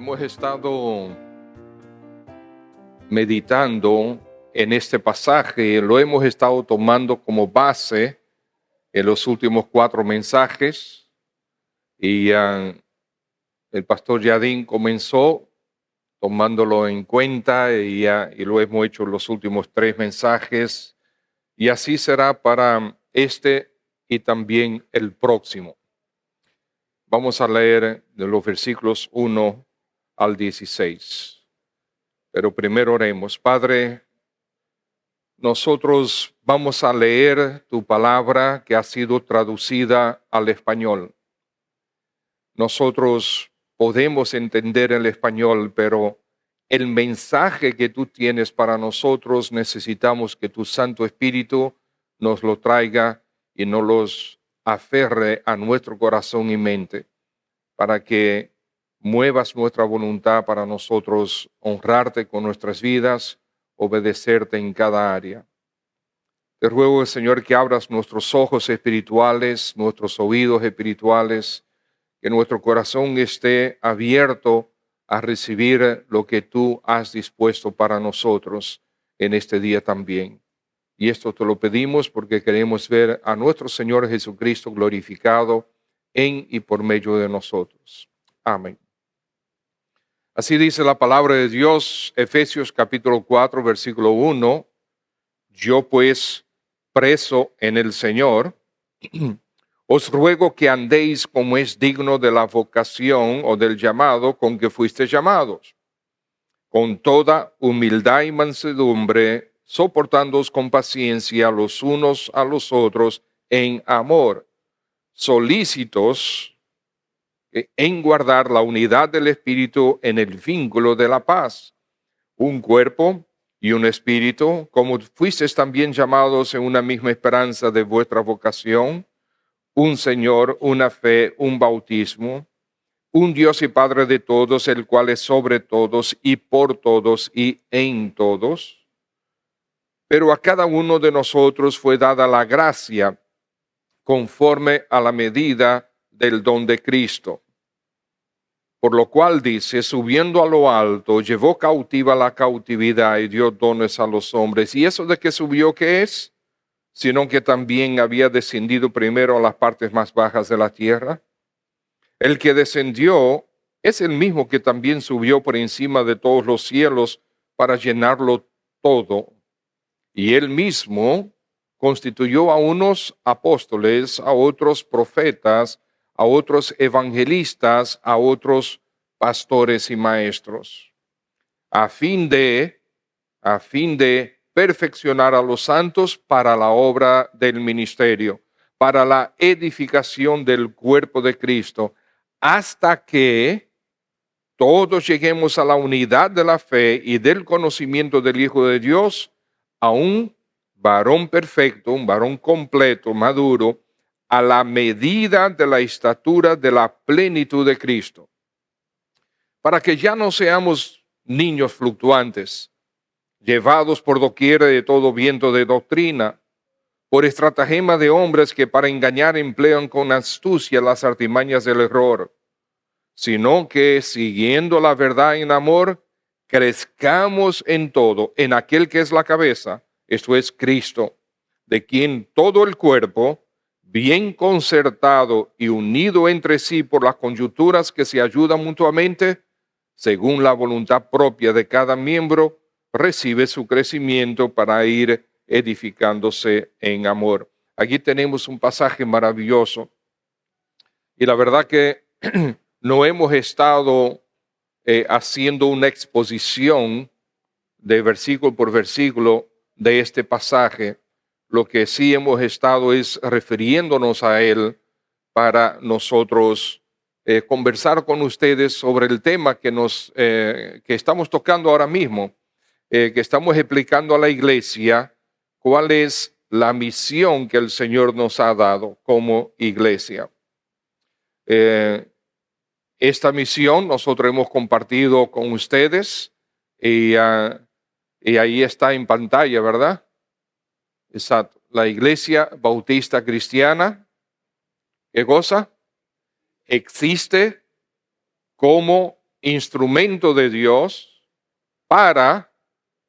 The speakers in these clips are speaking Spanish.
Hemos estado meditando en este pasaje, lo hemos estado tomando como base en los últimos 4 mensajes y el pastor Yadín comenzó tomándolo en cuenta y lo hemos hecho en los últimos 3 mensajes y así será para este y también el próximo. Vamos a leer de los versículos 1 al 16. Pero primero oremos. Padre, nosotros vamos a leer tu palabra que ha sido traducida al español. Nosotros podemos entender el español, pero el mensaje que tú tienes para nosotros necesitamos que tu Santo Espíritu nos lo traiga y nos los aferre a nuestro corazón y mente, para que muevas nuestra voluntad para nosotros honrarte con nuestras vidas, obedecerte en cada área. Te ruego, Señor, que abras nuestros ojos espirituales, nuestros oídos espirituales, que nuestro corazón esté abierto a recibir lo que tú has dispuesto para nosotros en este día también. Y esto te lo pedimos porque queremos ver a nuestro Señor Jesucristo glorificado en y por medio de nosotros. Amén. Así dice la palabra de Dios, Efesios capítulo 4, versículo 1. Yo pues, preso en el Señor, os ruego que andéis como es digno de la vocación o del llamado con que fuisteis llamados, con toda humildad y mansedumbre, soportándoos con paciencia los unos a los otros en amor, solícitos en guardar la unidad del Espíritu en el vínculo de la paz. Un cuerpo y un espíritu, como fuisteis también llamados en una misma esperanza de vuestra vocación, un Señor, una fe, un bautismo, un Dios y Padre de todos, el cual es sobre todos y por todos y en todos. Pero a cada uno de nosotros fue dada la gracia conforme a la medida del don de Cristo. Por lo cual dice, subiendo a lo alto, llevó cautiva la cautividad y dio dones a los hombres. ¿Y eso de que subió qué es? Sino que también había descendido primero a las partes más bajas de la tierra. El que descendió es el mismo que también subió por encima de todos los cielos para llenarlo todo. Y él mismo constituyó a unos apóstoles, a otros profetas, a otros evangelistas, a otros pastores y maestros, a fin de perfeccionar a los santos para la obra del ministerio, para la edificación del cuerpo de Cristo, hasta que todos lleguemos a la unidad de la fe y del conocimiento del Hijo de Dios, a un varón perfecto, un varón completo, maduro, a la medida de la estatura de la plenitud de Cristo, para que ya no seamos niños fluctuantes, llevados por doquier de todo viento de doctrina, por estratagema de hombres que para engañar emplean con astucia las artimañas del error, sino que, siguiendo la verdad en amor, crezcamos en todo, en aquel que es la cabeza, esto es Cristo, de quien todo el cuerpo, bien concertado y unido entre sí por las coyunturas que se ayudan mutuamente, según la voluntad propia de cada miembro, recibe su crecimiento para ir edificándose en amor. Aquí tenemos un pasaje maravilloso y la verdad que no hemos estado haciendo una exposición de versículo por versículo de este pasaje. Lo que sí hemos estado es refiriéndonos a él para nosotros conversar con ustedes sobre el tema que estamos tocando ahora mismo, que estamos explicando a la iglesia cuál es la misión que el Señor nos ha dado como iglesia. Esta misión nosotros hemos compartido con ustedes y ahí está en pantalla, ¿verdad? Exacto. La Iglesia Bautista Cristiana, ¿qué cosa? Existe como instrumento de Dios para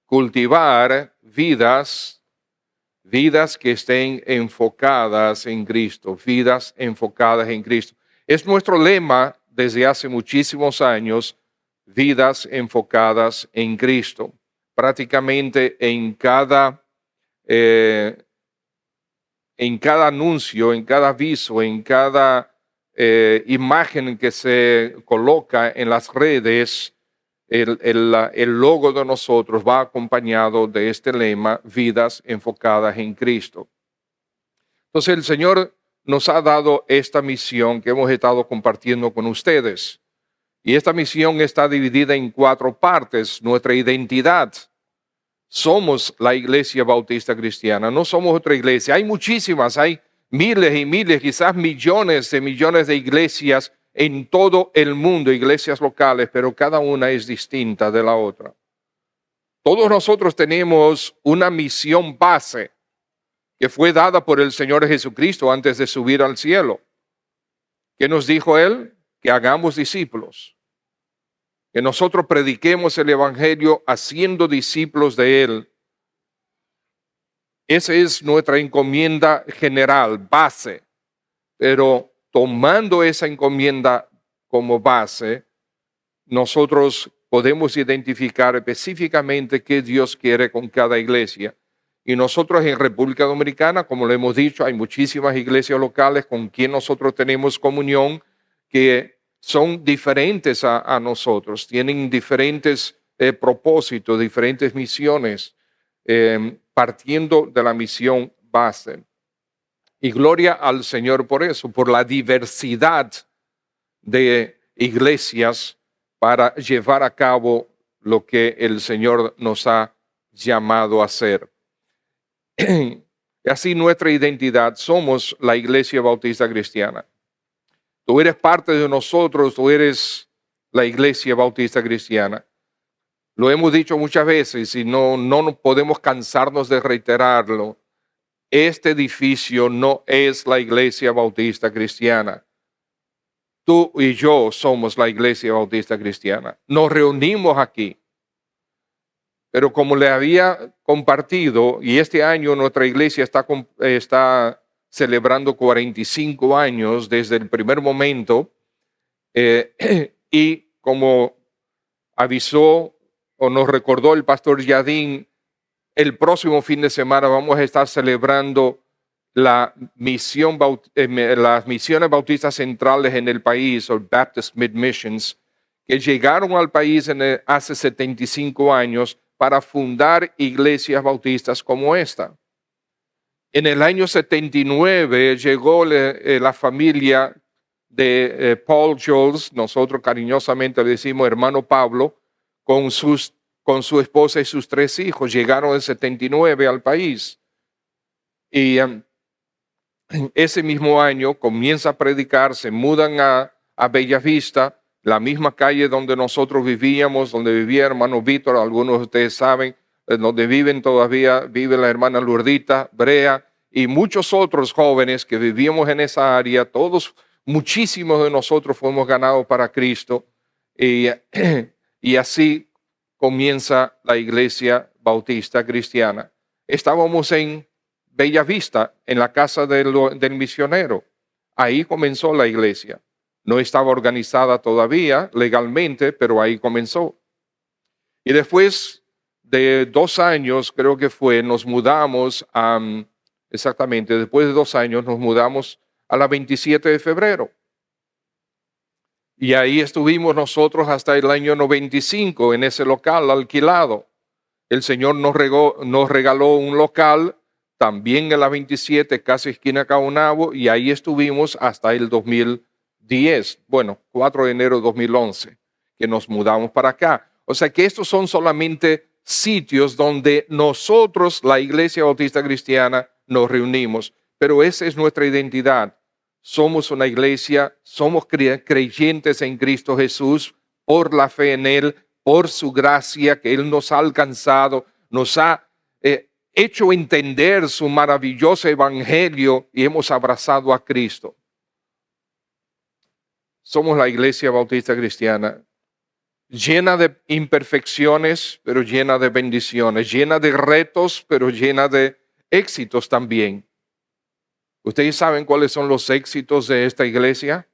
cultivar vidas que estén enfocadas en Cristo, vidas enfocadas en Cristo. Es nuestro lema desde hace muchísimos años, vidas enfocadas en Cristo. Prácticamente en cada anuncio, en cada aviso, en cada imagen que se coloca en las redes, el logo de nosotros va acompañado de este lema, vidas enfocadas en Cristo. Entonces el Señor nos ha dado esta misión que hemos estado compartiendo con ustedes. Y esta misión está dividida en 4 partes. Nuestra identidad. Somos la Iglesia Bautista Cristiana, no somos otra iglesia. Hay muchísimas, hay miles y miles, quizás millones de iglesias en todo el mundo, iglesias locales, pero cada una es distinta de la otra. Todos nosotros tenemos una misión base que fue dada por el Señor Jesucristo antes de subir al cielo. ¿Qué nos dijo Él? Que hagamos discípulos. Que nosotros prediquemos el Evangelio haciendo discípulos de Él. Esa es nuestra encomienda general, base. Pero tomando esa encomienda como base, nosotros podemos identificar específicamente qué Dios quiere con cada iglesia. Y nosotros en República Dominicana, como le hemos dicho, hay muchísimas iglesias locales con quien nosotros tenemos comunión que son diferentes a nosotros, tienen diferentes propósitos, diferentes misiones, partiendo de la misión base. Y gloria al Señor por eso, por la diversidad de iglesias para llevar a cabo lo que el Señor nos ha llamado a hacer. Y así nuestra identidad, somos la Iglesia Bautista Cristiana. Tú eres parte de nosotros, tú eres la Iglesia Bautista Cristiana. Lo hemos dicho muchas veces y no podemos cansarnos de reiterarlo. Este edificio no es la Iglesia Bautista Cristiana. Tú y yo somos la Iglesia Bautista Cristiana. Nos reunimos aquí. Pero como le había compartido, y este año nuestra iglesia está celebrando 45 años desde el primer momento, y como avisó o nos recordó el pastor Yadín, el próximo fin de semana vamos a estar celebrando las misiones bautistas centrales en el país, o Baptist Mid-Missions, que llegaron al país hace 75 años para fundar iglesias bautistas como esta. En el año 79 llegó la familia de Paul Jones, nosotros cariñosamente le decimos hermano Pablo, con su esposa y sus 3 hijos. Llegaron en 79 al país. Y ese mismo año comienza a predicar, se mudan a Bellavista, la misma calle donde nosotros vivíamos, donde vivía hermano Víctor, algunos de ustedes saben, donde vive la hermana Lurdita, Brea, y muchos otros jóvenes que vivíamos en esa área. Muchísimos de nosotros fuimos ganados para Cristo, y así comienza la Iglesia Bautista Cristiana. Estábamos en Bellavista, en la casa del misionero. Ahí comenzó la iglesia. No estaba organizada todavía legalmente, pero ahí comenzó. Y después de 2 años, creo que fue, nos mudamos exactamente, después de 2 años nos mudamos a la 27 de febrero. Y ahí estuvimos nosotros hasta el año 95 en ese local alquilado. El Señor nos regaló un local también en la 27, casi esquina Caunabo, y ahí estuvimos hasta el 2010, 4 de enero de 2011, que nos mudamos para acá. O sea que estos son solamente sitios donde nosotros, la Iglesia Bautista Cristiana, nos reunimos, pero esa es nuestra identidad. Somos una iglesia, somos creyentes en Cristo Jesús por la fe en Él, por su gracia que Él nos ha alcanzado, nos ha hecho entender su maravilloso evangelio y hemos abrazado a Cristo. Somos la Iglesia Bautista Cristiana llena de imperfecciones, pero llena de bendiciones, llena de retos, pero llena de éxitos también. ¿Ustedes saben cuáles son los éxitos de esta iglesia?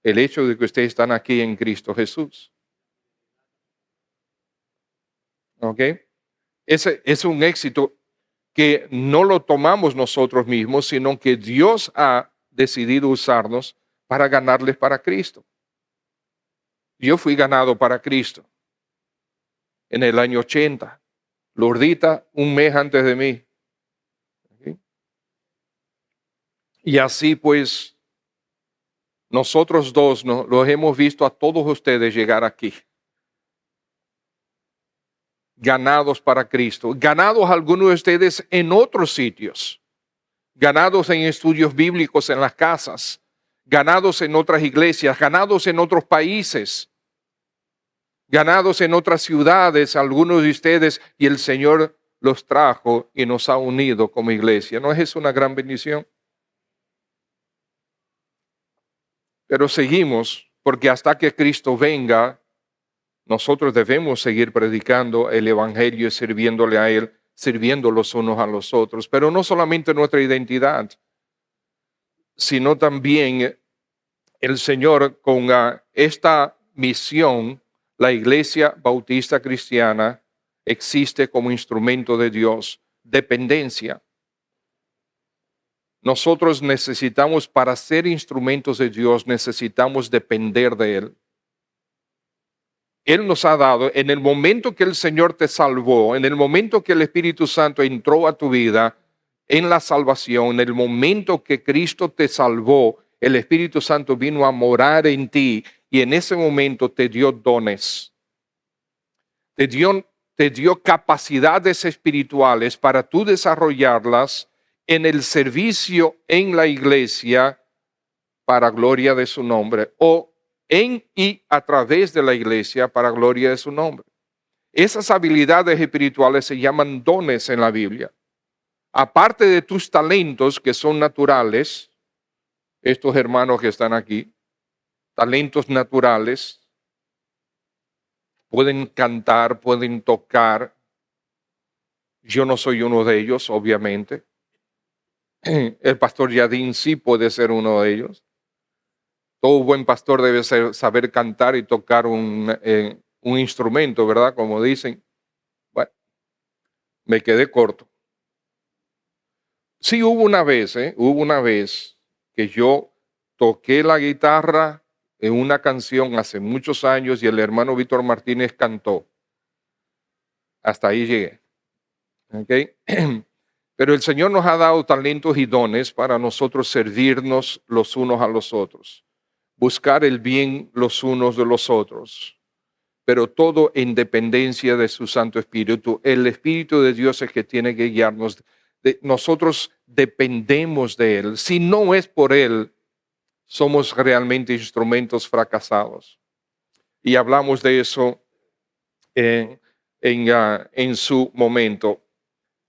El hecho de que ustedes están aquí en Cristo Jesús. ¿Ok? Ese es un éxito que no lo tomamos nosotros mismos, sino que Dios ha decidido usarnos para ganarles para Cristo. Yo fui ganado para Cristo en el año 80. Lourdita, un mes antes de mí. ¿Ok? Y así pues, nosotros dos los hemos visto a todos ustedes llegar aquí. Ganados para Cristo. Ganados algunos de ustedes en otros sitios. Ganados en estudios bíblicos en las casas. Ganados en otras iglesias. Ganados en otros países. Ganados en otras ciudades, algunos de ustedes, y el Señor los trajo y nos ha unido como iglesia. ¿No es eso una gran bendición? Pero seguimos, porque hasta que Cristo venga, nosotros debemos seguir predicando el Evangelio y sirviéndole a Él, sirviendo los unos a los otros. Pero no solamente nuestra identidad, sino también el Señor con esta misión, la Iglesia Bautista Cristiana existe como instrumento de Dios, dependencia. Nosotros necesitamos, para ser instrumentos de Dios, necesitamos depender de Él. Él nos ha dado, en el momento que el Señor te salvó, en el momento que el Espíritu Santo entró a tu vida, en la salvación, en el momento que Cristo te salvó, el Espíritu Santo vino a morar en ti y en ese momento te dio dones. Te dio capacidades espirituales para tú desarrollarlas en el servicio en la iglesia para gloria de su nombre o en y a través de la iglesia para gloria de su nombre. Esas habilidades espirituales se llaman dones en la Biblia. Aparte de tus talentos que son naturales, estos hermanos que están aquí, talentos naturales, pueden cantar, pueden tocar. Yo no soy uno de ellos, obviamente. El pastor Yadín sí puede ser uno de ellos. Todo buen pastor debe saber cantar y tocar un instrumento, ¿verdad? Como dicen. Bueno, me quedé corto. Sí, hubo una vez que yo toqué la guitarra en una canción hace muchos años y el hermano Víctor Martínez cantó. Hasta ahí llegué. ¿Okay? Pero el Señor nos ha dado talentos y dones para nosotros servirnos los unos a los otros, buscar el bien los unos de los otros, pero todo en dependencia de su Santo Espíritu. El Espíritu de Dios es que tiene que guiarnos. Nosotros dependemos de Él. Si no es por Él, somos realmente instrumentos fracasados. Y hablamos de eso en su momento.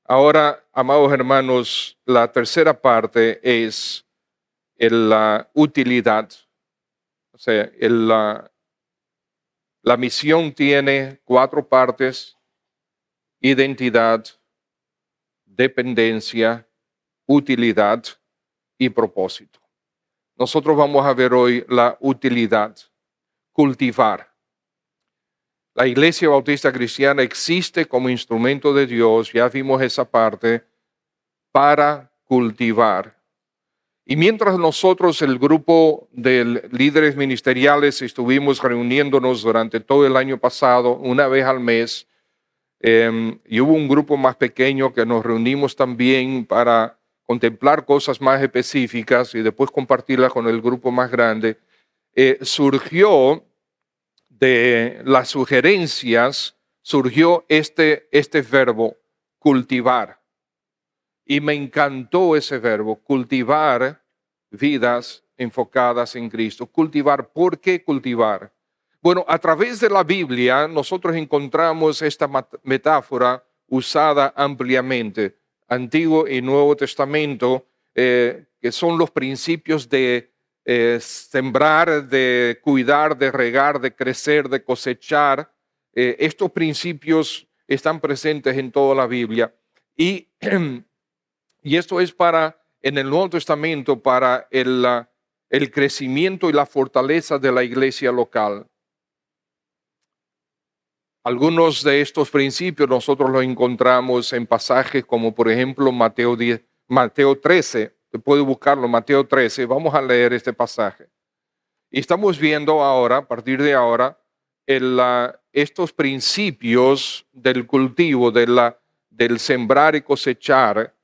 Ahora, amados hermanos, la tercera parte es la utilidad. O sea, la misión tiene 4 partes: identidad, dependencia, utilidad y propósito. Nosotros vamos a ver hoy la utilidad, cultivar. La Iglesia Bautista Cristiana existe como instrumento de Dios, ya vimos esa parte, para cultivar. Y mientras nosotros, el grupo de líderes ministeriales, estuvimos reuniéndonos durante todo el año pasado, una vez al mes, y hubo un grupo más pequeño que nos reunimos también para contemplar cosas más específicas y después compartirlas con el grupo más grande, surgió de las sugerencias, surgió este verbo, cultivar. Y me encantó ese verbo, cultivar vidas enfocadas en Cristo. Cultivar, ¿por qué cultivar? Bueno, a través de la Biblia nosotros encontramos esta metáfora usada ampliamente. Antiguo y Nuevo Testamento, que son los principios de sembrar, de cuidar, de regar, de crecer, de cosechar. Estos principios están presentes en toda la Biblia. Y, y esto es en el Nuevo Testamento, para el crecimiento y la fortaleza de la iglesia local. Algunos de estos principios nosotros los encontramos en pasajes como, por ejemplo, Mateo 13. Te puedes buscarlo, Mateo 13. Vamos a leer este pasaje. Y estamos viendo ahora, a partir de ahora, estos principios del cultivo, del sembrar y cosechar.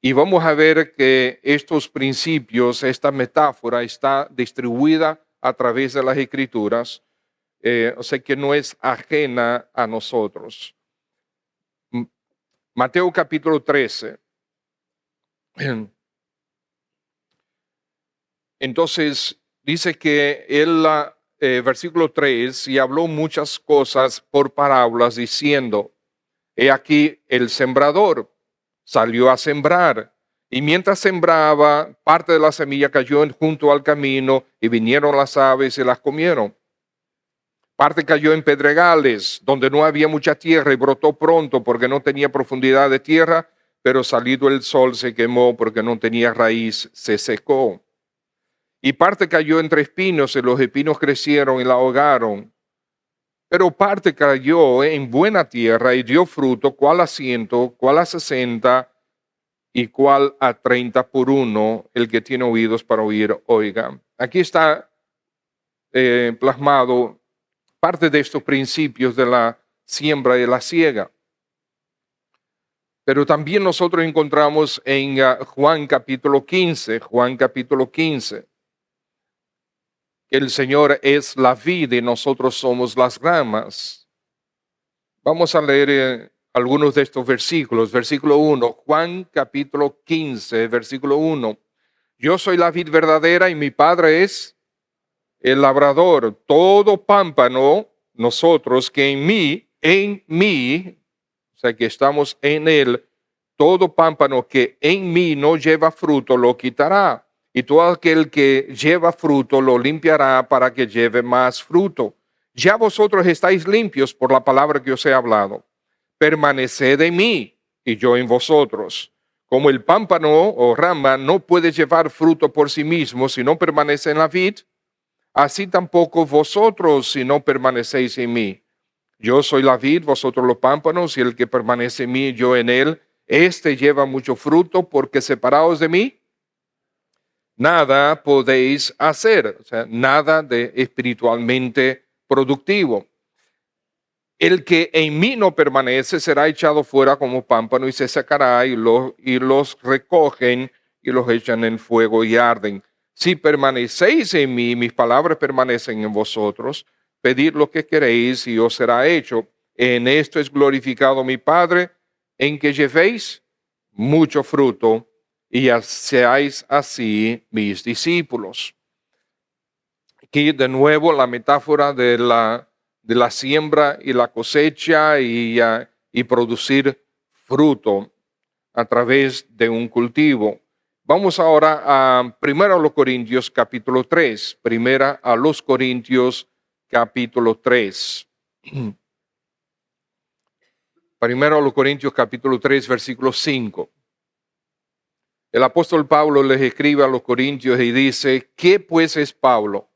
Y vamos a ver que estos principios, esta metáfora, está distribuida a través de las Escrituras. O sea que no es ajena a nosotros. Mateo capítulo 13. Entonces dice que versículo 3, y habló muchas cosas por parábolas diciendo, he aquí el sembrador salió a sembrar, y mientras sembraba, parte de la semilla cayó junto al camino, y vinieron las aves y las comieron. Parte cayó en pedregales, donde no había mucha tierra, y brotó pronto porque no tenía profundidad de tierra, pero salido el sol se quemó porque no tenía raíz, se secó. Y parte cayó entre espinos, y los espinos crecieron y la ahogaron. Pero parte cayó en buena tierra y dio fruto, cuál a 100, cuál a 60 y cuál a 30 por uno. El que tiene oídos para oír, oiga. Aquí está plasmado parte de estos principios de la siembra y la siega. Pero también nosotros encontramos en Juan capítulo 15, el Señor es la vid y nosotros somos las ramas. Vamos a leer algunos de estos versículos. Versículo 1, Juan capítulo 15, versículo 1. Yo soy la vid verdadera y mi Padre es el labrador. Todo pámpano, nosotros que en mí, o sea que estamos en él, todo pámpano que en mí no lleva fruto lo quitará, y todo aquel que lleva fruto lo limpiará para que lleve más fruto. Ya vosotros estáis limpios por la palabra que os he hablado. Permaneced en mí y yo en vosotros. Como el pámpano o rama no puede llevar fruto por sí mismo si no permanece en la vid, así tampoco vosotros si no permanecéis en mí. Yo soy la vid, vosotros los pámpanos, y el que permanece en mí, yo en él, este lleva mucho fruto, porque separados de mí, nada podéis hacer. O sea, nada de espiritualmente productivo. El que en mí no permanece será echado fuera como pámpano y se sacará, y los recogen y los echan en fuego y arden. Si permanecéis en mí, mis palabras permanecen en vosotros, pedid lo que queréis y os será hecho. En esto es glorificado mi Padre, en que llevéis mucho fruto y seáis así mis discípulos. Aquí de nuevo la metáfora de la siembra y la cosecha y producir fruto a través de un cultivo. Vamos ahora a 1 a los Corintios capítulo 3. 1 a los Corintios capítulo 3. 1 a los Corintios capítulo 3, versículo 5. El apóstol Pablo les escribe a los Corintios y dice, ¿qué pues es Pablo?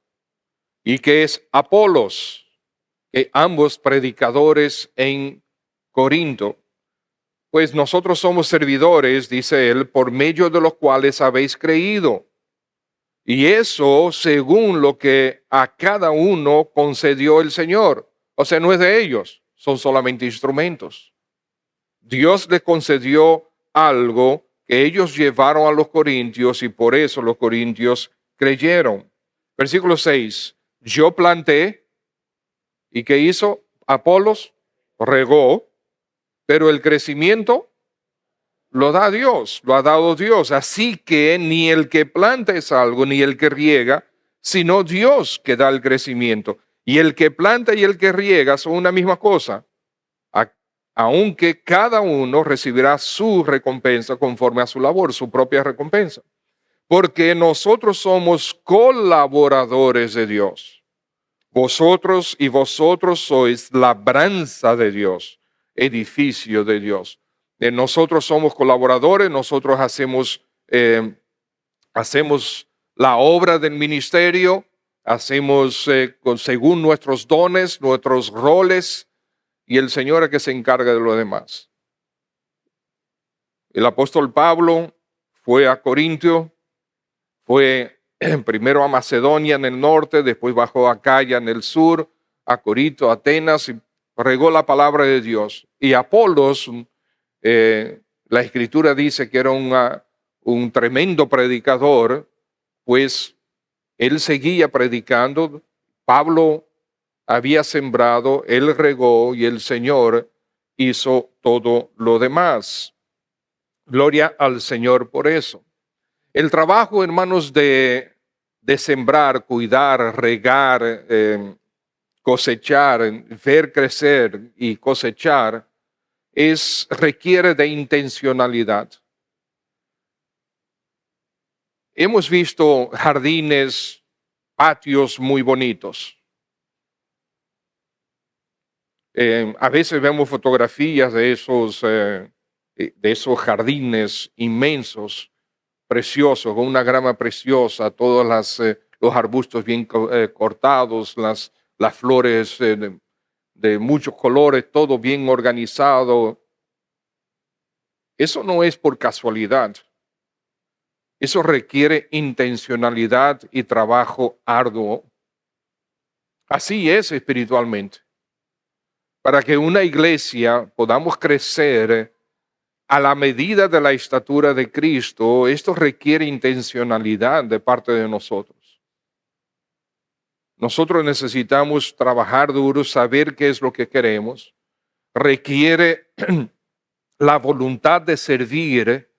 ¿Y qué es Apolos? Que ambos predicadores en Corinto. Pues nosotros somos servidores, dice él, por medio de los cuales habéis creído. Y eso según lo que a cada uno concedió el Señor. O sea, no es de ellos, son solamente instrumentos. Dios les concedió algo que ellos llevaron a los corintios y por eso los corintios creyeron. Versículo 6. Yo planté, ¿y qué hizo? Apolos regó, pero el crecimiento lo da Dios, lo ha dado Dios. Así que ni el que planta es algo, ni el que riega, sino Dios que da el crecimiento. Y el que planta y el que riega son una misma cosa, aunque cada uno recibirá su recompensa conforme a su labor, su propia recompensa. porque nosotros somos colaboradores de Dios. Vosotros y vosotros sois labranza de Dios, edificio de Dios. Nosotros somos colaboradores, nosotros hacemos la obra del ministerio, hacemos según nuestros dones, nuestros roles, y el Señor es que se encarga de lo demás. El apóstol Pablo fue a Corintio, fue primero a Macedonia en el norte, después bajó a Acaya en el sur, a Corinto, a Atenas, y regó la palabra de Dios. Y Apolos, la escritura dice que era un tremendo predicador, pues él seguía predicando. Pablo había sembrado, él regó y el Señor hizo todo lo demás. Gloria al Señor por eso. El trabajo, hermanos, de sembrar, cuidar, regar, cosechar, ver crecer y cosechar, requiere de intencionalidad. Hemos visto jardines, patios muy bonitos. A veces vemos fotografías de esos jardines inmensos, preciosos, con una grama preciosa, todos los arbustos bien cortados, las flores de muchos colores, todo bien organizado. Eso no es por casualidad. Eso requiere intencionalidad y trabajo arduo. Así es espiritualmente. Para que una iglesia podamos crecer a la medida de la estatura de Cristo, esto requiere intencionalidad de parte de nosotros. Nosotros necesitamos trabajar duro, saber qué es lo que queremos. Requiere la voluntad de servir,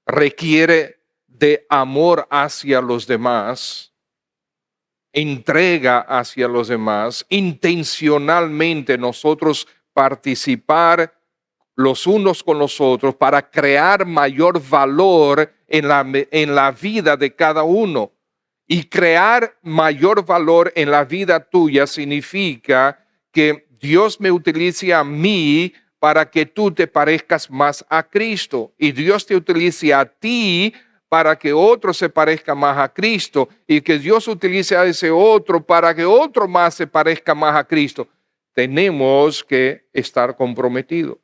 requiere de amor hacia los demás, entrega hacia los demás, intencionalmente nosotros participar los unos con los otros para crear mayor valor en la vida de cada uno. Y crear mayor valor en la vida tuya significa que Dios me utilice a mí para que tú te parezcas más a Cristo. Y Dios te utilice a ti para que otro se parezca más a Cristo. Y que Dios utilice a ese otro para que otro más se parezca más a Cristo. Tenemos que estar comprometidos,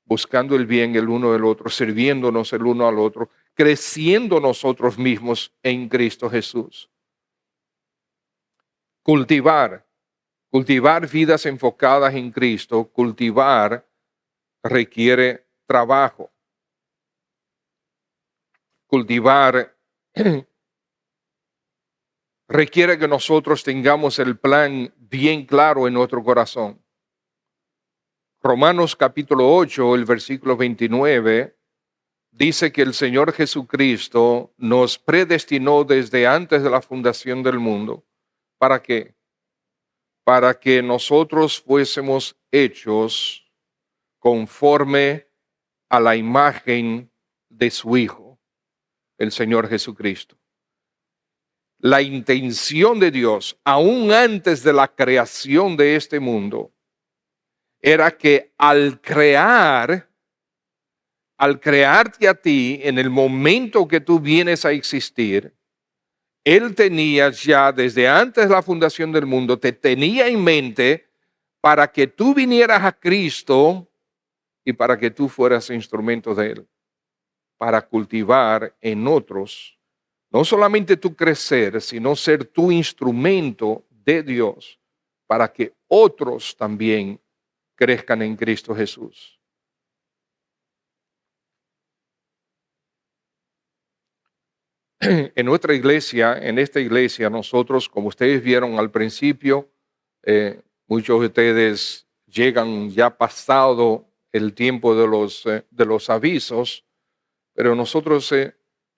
buscando el bien el uno del otro, sirviéndonos el uno al otro, creciendo nosotros mismos en Cristo Jesús. Cultivar vidas enfocadas en Cristo, cultivar requiere trabajo. Cultivar requiere que nosotros tengamos el plan bien claro en nuestro corazón. Romanos capítulo 8, el versículo 29, dice que el Señor Jesucristo nos predestinó desde antes de la fundación del mundo. ¿Para qué? Para que nosotros fuésemos hechos conforme a la imagen de su Hijo, el Señor Jesucristo. La intención de Dios, aún antes de la creación de este mundo, era que al crearte a ti, en el momento que tú vienes a existir, Él tenía ya desde antes de la fundación del mundo, te tenía en mente para que tú vinieras a Cristo y para que tú fueras instrumento de Él, para cultivar en otros, no solamente tú crecer, sino ser tu instrumento de Dios, para que otros también crezcan en Cristo Jesús. En nuestra iglesia, en esta iglesia, nosotros, como ustedes vieron al principio, muchos de ustedes llegan ya pasado el tiempo de los avisos, pero nosotros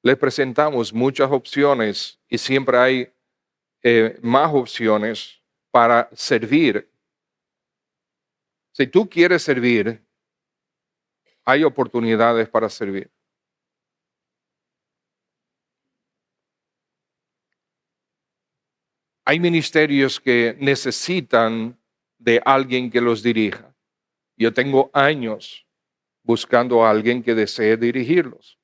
les presentamos muchas opciones y siempre hay más opciones para servir. Si tú quieres servir, hay oportunidades para servir. Hay ministerios que necesitan de alguien que los dirija. Yo tengo años buscando a alguien que desee dirigirlos.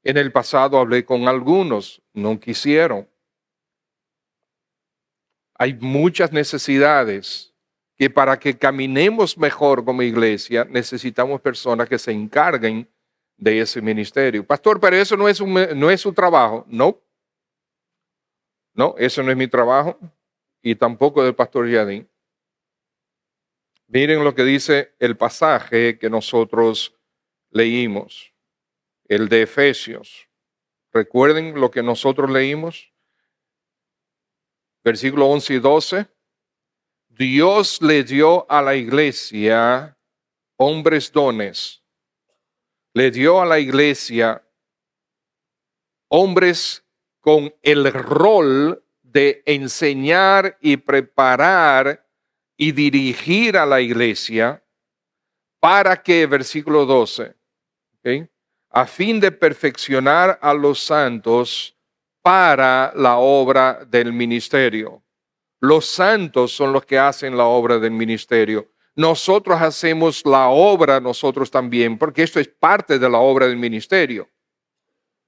En el pasado hablé con algunos, no quisieron. Hay muchas necesidades que para que caminemos mejor como iglesia necesitamos personas que se encarguen de ese ministerio. Pastor, pero eso no es su trabajo. No, eso no es mi trabajo y tampoco del pastor Yadín. Miren lo que dice el pasaje que nosotros leímos, el de Efesios. ¿Recuerden lo que nosotros leímos? Versículo 11 y 12. Dios le dio a la iglesia hombres dones. Le dio a la iglesia hombres con el rol de enseñar y preparar y dirigir a la iglesia para que, versículo 12, ¿okay?, a fin de perfeccionar a los santos para la obra del ministerio. Los santos son los que hacen la obra del ministerio. Nosotros hacemos la obra nosotros también, porque esto es parte de la obra del ministerio.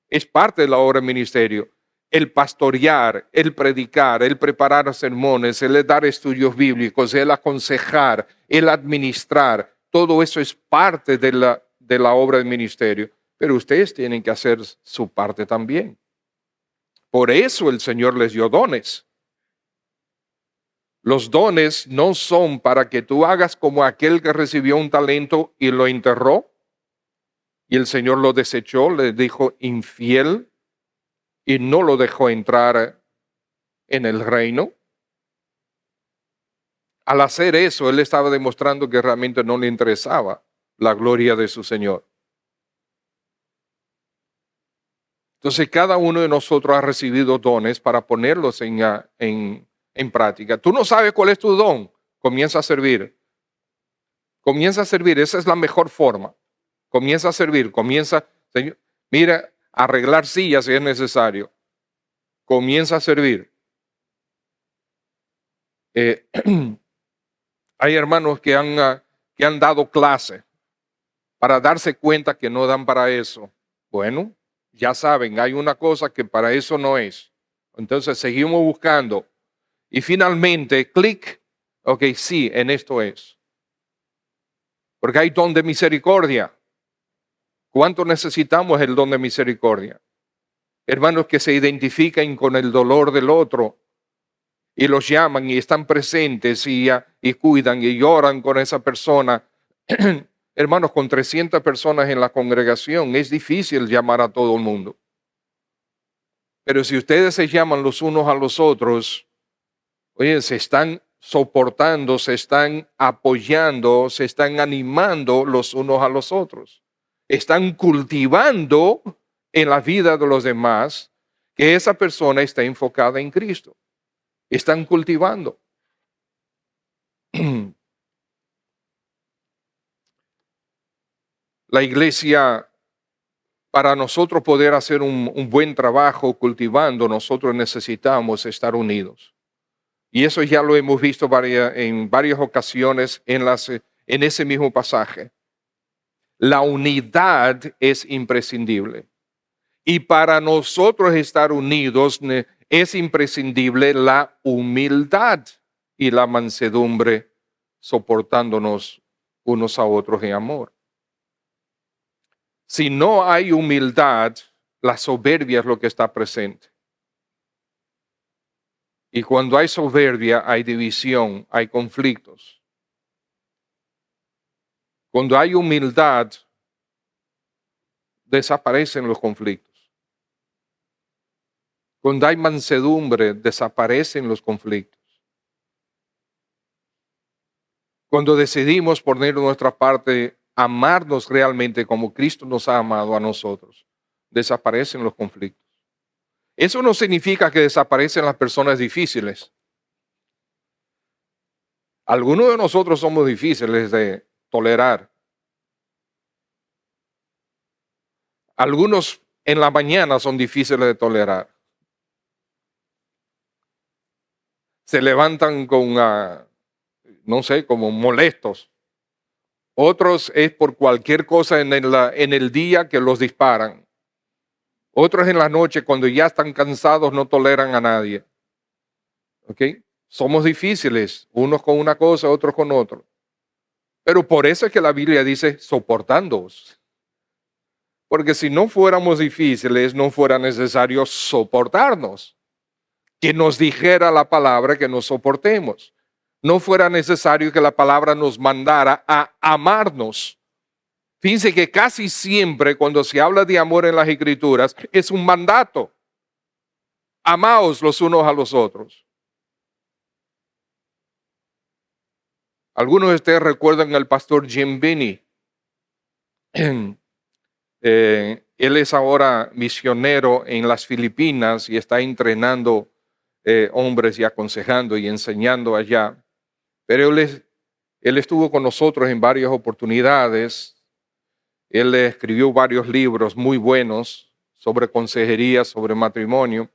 Es parte de la obra del ministerio. El pastorear, el predicar, el preparar sermones, el dar estudios bíblicos, el aconsejar, el administrar, todo eso es parte de la obra del ministerio. Pero ustedes tienen que hacer su parte también. Por eso el Señor les dio dones. Los dones no son para que tú hagas como aquel que recibió un talento y lo enterró, y el Señor lo desechó, le dijo infiel, y no lo dejó entrar en el reino. Al hacer eso, él estaba demostrando que realmente no le interesaba la gloria de su Señor. Entonces, cada uno de nosotros ha recibido dones para ponerlos en práctica. Tú no sabes cuál es tu don, comienza a servir. Comienza a servir, esa es la mejor forma. Comienza a servir, Señor, mira, arreglar sillas si es necesario. Comienza a servir. Hay hermanos que han dado clase para darse cuenta que no dan para eso. Bueno, ya saben, hay una cosa que para eso no es. Entonces seguimos buscando. Y finalmente, clic, ok, sí, en esto es. Porque hay don de misericordia. ¿Cuánto necesitamos el don de misericordia? Hermanos que se identifican con el dolor del otro y los llaman y están presentes y cuidan y lloran con esa persona. Hermanos, con 300 personas en la congregación es difícil llamar a todo el mundo. Pero si ustedes se llaman los unos a los otros, oye, se están soportando, se están apoyando, se están animando los unos a los otros. Están cultivando en la vida de los demás que esa persona está enfocada en Cristo. Están cultivando. La iglesia, para nosotros poder hacer un buen trabajo cultivando, nosotros necesitamos estar unidos. Y eso ya lo hemos visto en varias ocasiones en ese mismo pasaje. La unidad es imprescindible. Y para nosotros estar unidos es imprescindible la humildad y la mansedumbre, soportándonos unos a otros en amor. Si no hay humildad, la soberbia es lo que está presente. Y cuando hay soberbia, hay división, hay conflictos. Cuando hay humildad, desaparecen los conflictos. Cuando hay mansedumbre, desaparecen los conflictos. Cuando decidimos poner nuestra parte, amarnos realmente como Cristo nos ha amado a nosotros, desaparecen los conflictos. Eso no significa que desaparecen las personas difíciles. Algunos de nosotros somos difíciles de tolerar. Algunos en la mañana son difíciles de tolerar. se levantan con, no sé, como molestos. Otros es por cualquier cosa en el día que los disparan. Otros en la noche, cuando ya están cansados, no toleran a nadie. ¿Ok? Somos difíciles, unos con una cosa, otros con otra. Pero por eso es que la Biblia dice soportándoos. Porque si no fuéramos difíciles, no fuera necesario soportarnos. Que nos dijera la palabra que nos soportemos. No fuera necesario que la palabra nos mandara a amarnos. Fíjense que casi siempre cuando se habla de amor en las Escrituras es un mandato. Amaos los unos a los otros. Algunos de ustedes recuerdan al pastor Jim Binney. Él es ahora misionero en las Filipinas y está entrenando hombres y aconsejando y enseñando allá. Pero él estuvo con nosotros en varias oportunidades. Él escribió varios libros muy buenos sobre consejería, sobre matrimonio.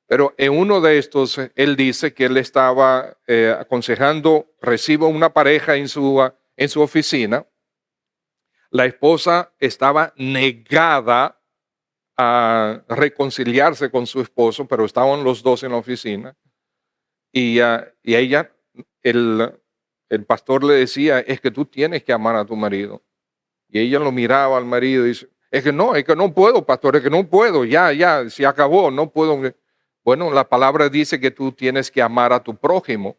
Pero en uno de estos, él dice que él estaba aconsejando, recibe una pareja en su oficina. La esposa estaba negada a reconciliarse con su esposo, pero estaban los dos en la oficina. Y ella, el pastor le decía, es que tú tienes que amar a tu marido. Y ella lo miraba al marido y dice, es que no puedo, pastor, es que no puedo, ya, se acabó, no puedo. Bueno, la palabra dice que tú tienes que amar a tu prójimo.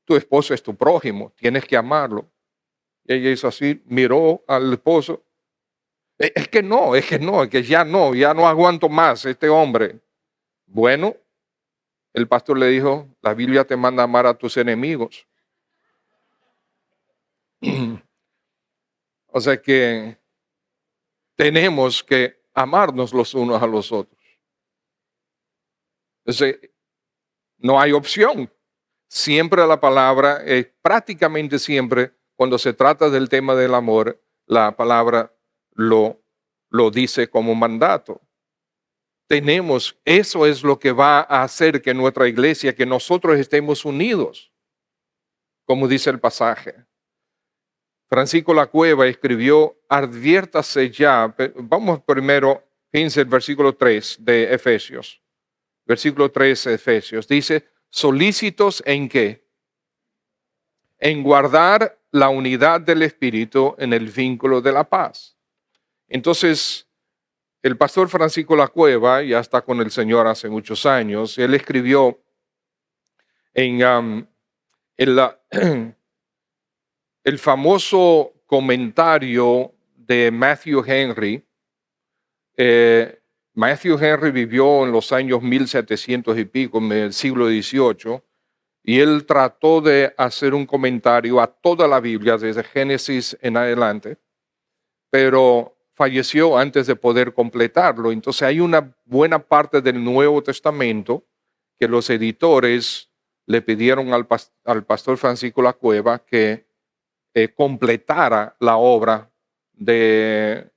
Tu esposo es tu prójimo, tienes que amarlo. Y ella hizo así, miró al esposo. Es que ya no aguanto más este hombre. Bueno, el pastor le dijo, la Biblia te manda a amar a tus enemigos. O sea que tenemos que amarnos los unos a los otros. Entonces, no hay opción. Siempre la palabra, prácticamente siempre, cuando se trata del tema del amor, la palabra lo dice como mandato. Eso es lo que va a hacer que nuestra iglesia, que nosotros estemos unidos, como dice el pasaje. Francisco La Cueva escribió, adviértase ya, vamos primero, fíjense el versículo 3 de Efesios. Versículo 3 de Efesios, dice, solícitos en qué? En guardar la unidad del Espíritu en el vínculo de la paz. Entonces, el pastor Francisco La Cueva, ya está con el Señor hace muchos años, él escribió en el famoso comentario de Matthew Henry. Matthew Henry vivió en los años 1700 y pico, en el siglo XVIII, y él trató de hacer un comentario a toda la Biblia, desde Génesis en adelante, pero falleció antes de poder completarlo. Entonces hay una buena parte del Nuevo Testamento que los editores le pidieron al pastor Francisco La Cueva que completara la obra de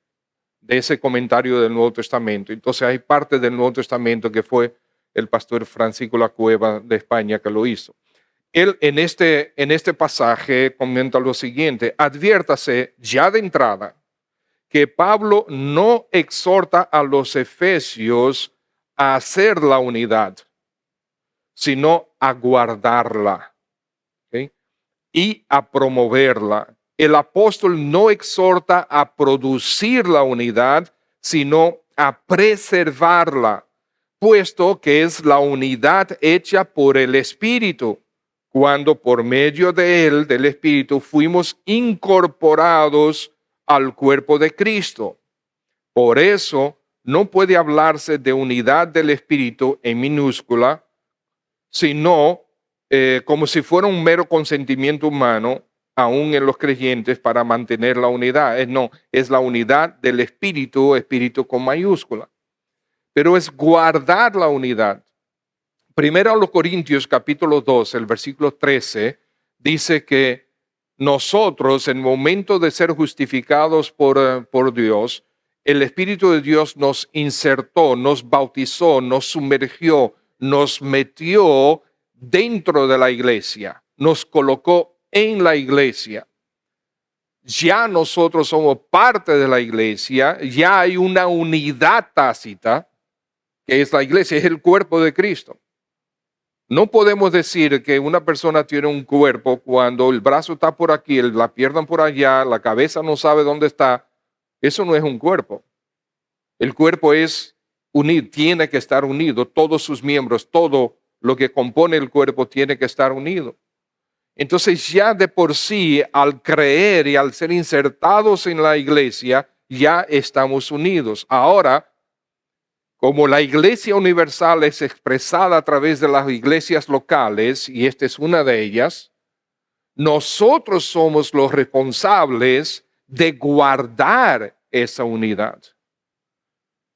ese comentario del Nuevo Testamento. Entonces hay parte del Nuevo Testamento que fue el pastor Francisco La Cueva de España que lo hizo. Él en este pasaje comenta lo siguiente, adviértase ya de entrada que Pablo no exhorta a los efesios a hacer la unidad, sino a guardarla, ¿okay? Y a promoverla. El apóstol no exhorta a producir la unidad, sino a preservarla, puesto que es la unidad hecha por el Espíritu, cuando por medio de él, del Espíritu, fuimos incorporados al cuerpo de Cristo. Por eso no puede hablarse de unidad del Espíritu en minúscula, sino como si fuera un mero consentimiento humano, aún en los creyentes, para mantener la unidad. No, es la unidad del Espíritu, Espíritu con mayúscula. Pero es guardar la unidad. Primero a los Corintios capítulo 2, el versículo 13, dice que nosotros en el momento de ser justificados por Dios, el Espíritu de Dios nos insertó, nos bautizó, nos sumergió, nos metió dentro de la iglesia, nos colocó en la iglesia. Ya nosotros somos parte de la iglesia, ya hay una unidad tácita, que es la iglesia, es el cuerpo de Cristo. No podemos decir que una persona tiene un cuerpo cuando el brazo está por aquí, la pierna por allá, la cabeza no sabe dónde está. Eso no es un cuerpo. El cuerpo es unido, tiene que estar unido, todos sus miembros, todo lo que compone el cuerpo tiene que estar unido. Entonces ya de por sí, al creer y al ser insertados en la iglesia, ya estamos unidos. Ahora, como la iglesia universal es expresada a través de las iglesias locales, y esta es una de ellas, nosotros somos los responsables de guardar esa unidad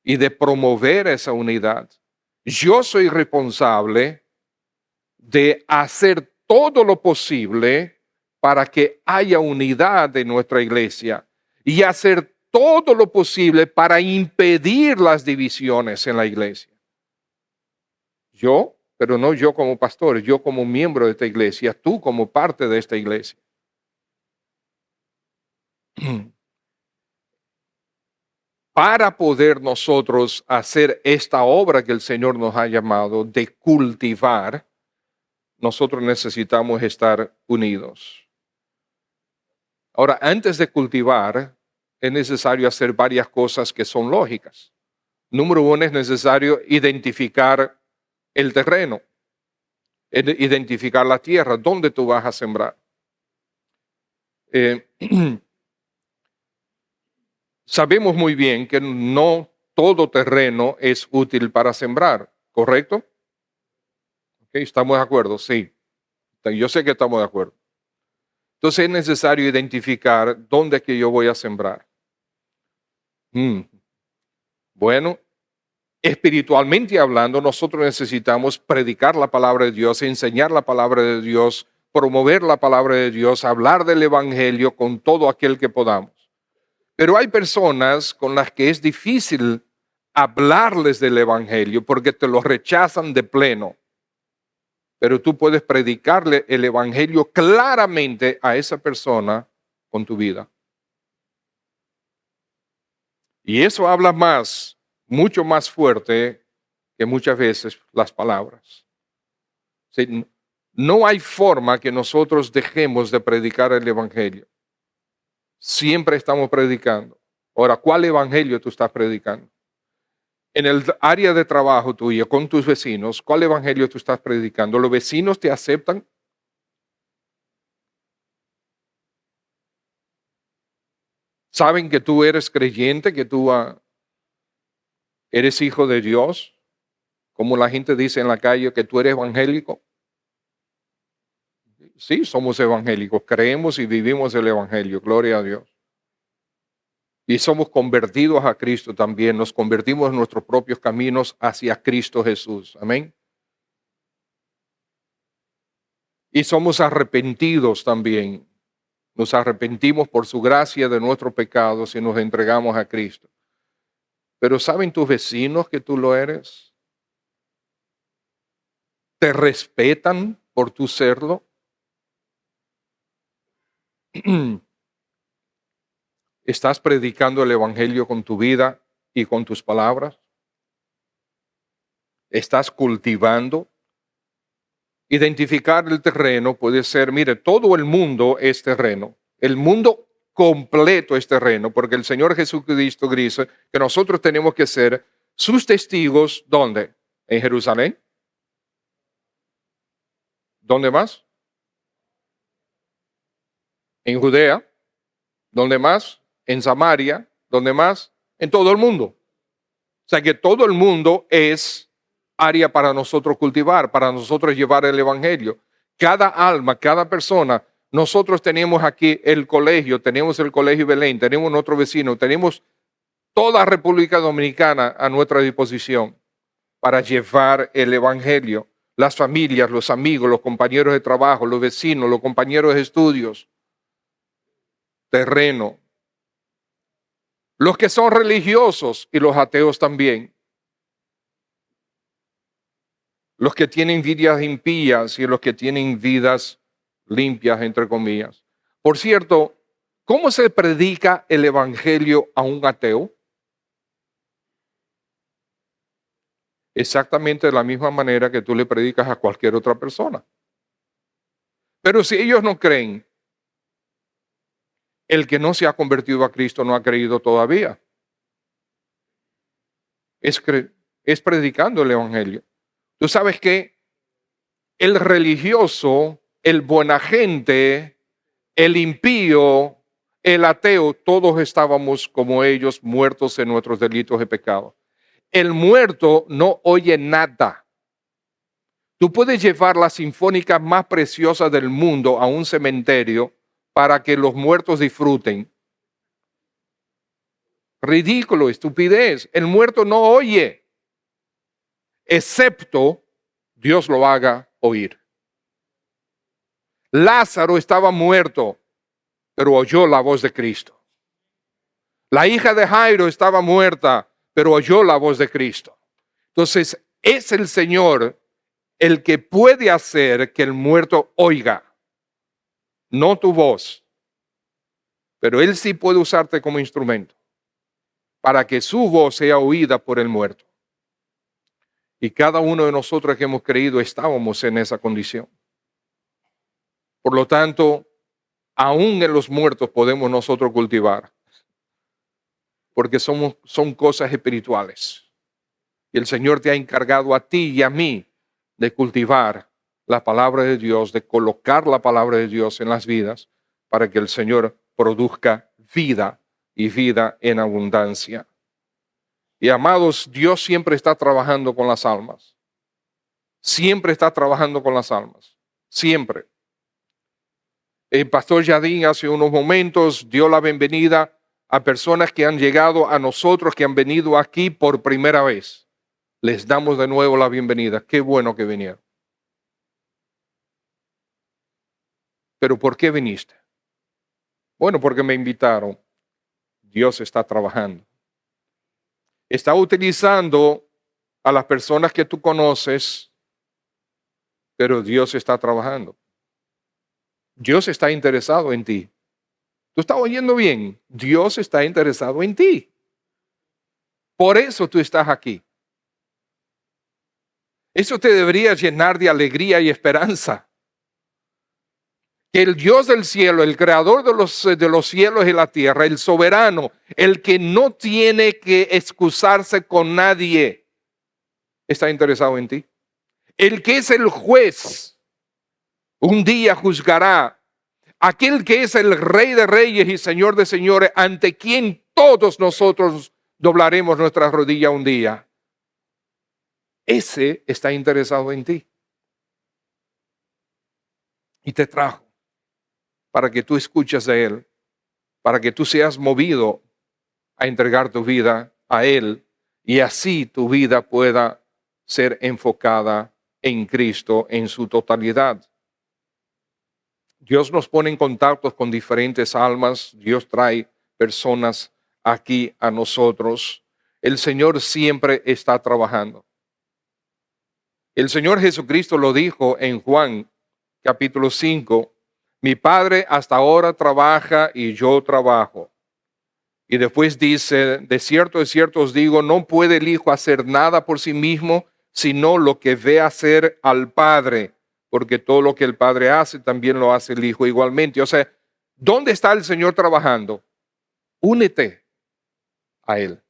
y de promover esa unidad. Yo soy responsable de hacer todo lo posible para que haya unidad en nuestra iglesia y hacer todo lo posible para impedir las divisiones en la iglesia. Yo, pero no yo como pastor, yo como miembro de esta iglesia, tú como parte de esta iglesia. Para poder nosotros hacer esta obra que el Señor nos ha llamado de cultivar, nosotros necesitamos estar unidos. Ahora, antes de cultivar, es necesario hacer varias cosas que son lógicas. Número uno, es necesario identificar el terreno, identificar la tierra, dónde tú vas a sembrar. Sabemos muy bien que no todo terreno es útil para sembrar, ¿correcto? ¿Okay? ¿Estamos de acuerdo? Sí. Yo sé que estamos de acuerdo. Entonces es necesario identificar dónde es que yo voy a sembrar. Bueno, espiritualmente hablando, nosotros necesitamos predicar la palabra de Dios, enseñar la palabra de Dios, promover la palabra de Dios, hablar del evangelio con todo aquel que podamos. Pero hay personas con las que es difícil hablarles del evangelio porque te lo rechazan de pleno. Pero tú puedes predicarle el evangelio claramente a esa persona con tu vida. Y eso habla más, mucho más fuerte que muchas veces las palabras. Sí, no hay forma que nosotros dejemos de predicar el evangelio. Siempre estamos predicando. Ahora, ¿cuál evangelio tú estás predicando? En el área de trabajo tuyo, con tus vecinos, ¿cuál evangelio tú estás predicando? ¿Los vecinos te aceptan? ¿Saben que tú eres creyente, que tú eres hijo de Dios? Como la gente dice en la calle que tú eres evangélico. Sí, somos evangélicos, creemos y vivimos el evangelio, gloria a Dios. Y somos convertidos a Cristo también, nos convertimos en nuestros propios caminos hacia Cristo Jesús. Amén. Y somos arrepentidos también. Nos arrepentimos por su gracia de nuestros pecados y nos entregamos a Cristo. Pero ¿saben tus vecinos que tú lo eres? ¿Te respetan por tu serlo? ¿Estás predicando el evangelio con tu vida y con tus palabras? ¿Estás cultivando? Identificar el terreno puede ser, mire, todo el mundo es terreno. El mundo completo es terreno, porque el Señor Jesucristo dice que nosotros tenemos que ser sus testigos, ¿dónde? ¿En Jerusalén? ¿Dónde más? En Judea. ¿Dónde más? En Samaria. ¿Dónde más? En todo el mundo. O sea que todo el mundo es área para nosotros cultivar, para nosotros llevar el evangelio. Cada alma, cada persona, nosotros tenemos aquí el colegio, tenemos el colegio Belén, tenemos nuestro vecino, tenemos toda República Dominicana a nuestra disposición para llevar el evangelio. Las familias, los amigos, los compañeros de trabajo, los vecinos, los compañeros de estudios, terreno. Los que son religiosos y los ateos también. los que tienen vidas impías y los que tienen vidas limpias, entre comillas. Por cierto, ¿cómo se predica el evangelio a un ateo? Exactamente de la misma manera que tú le predicas a cualquier otra persona. Pero si ellos no creen, el que no se ha convertido a Cristo no ha creído todavía. Es predicando el evangelio. Tú sabes que el religioso, el buena gente, el impío, el ateo, todos estábamos como ellos muertos en nuestros delitos y pecados. El muerto no oye nada. Tú puedes llevar las sinfónicas más preciosas del mundo a un cementerio para que los muertos disfruten. Ridículo, estupidez. El muerto no oye, excepto Dios lo haga oír. Lázaro estaba muerto, pero oyó la voz de Cristo. La hija de Jairo estaba muerta, pero oyó la voz de Cristo. Entonces, es el Señor el que puede hacer que el muerto oiga, no tu voz. Pero Él sí puede usarte como instrumento para que su voz sea oída por el muerto. Y cada uno de nosotros que hemos creído estábamos en esa condición. Por lo tanto, aún en los muertos podemos nosotros cultivar, porque son cosas espirituales. Y el Señor te ha encargado a ti y a mí de cultivar la palabra de Dios, de colocar la palabra de Dios en las vidas, para que el Señor produzca vida y vida en abundancia. Y amados, Dios siempre está trabajando con las almas. Siempre está trabajando con las almas. Siempre. El pastor Yadín hace unos momentos dio la bienvenida a personas que han llegado a nosotros, que han venido aquí por primera vez. Les damos de nuevo la bienvenida. Qué bueno que vinieron. ¿Pero por qué viniste? Bueno, porque me invitaron. Dios está trabajando. Está utilizando a las personas que tú conoces, pero Dios está trabajando. Dios está interesado en ti. ¿Tú estás oyendo bien? Dios está interesado en ti. Por eso tú estás aquí. Eso te debería llenar de alegría y esperanza. Que el Dios del cielo, el creador de los cielos y la tierra, el soberano, el que no tiene que excusarse con nadie, está interesado en ti. El que es el juez, un día juzgará. Aquel que es el Rey de Reyes y Señor de Señores, ante quien todos nosotros doblaremos nuestras rodillas un día. Ese está interesado en ti. Y te trajo para que tú escuches de Él, para que tú seas movido a entregar tu vida a Él y así tu vida pueda ser enfocada en Cristo en su totalidad. Dios nos pone en contacto con diferentes almas. Dios trae personas aquí a nosotros. El Señor siempre está trabajando. El Señor Jesucristo lo dijo en Juan capítulo 5. Mi Padre hasta ahora trabaja y yo trabajo. Y después dice, de cierto os digo, no puede el Hijo hacer nada por sí mismo, sino lo que ve hacer al Padre. Porque todo lo que el Padre hace, también lo hace el Hijo igualmente. O sea, ¿dónde está el Señor trabajando? Únete a Él.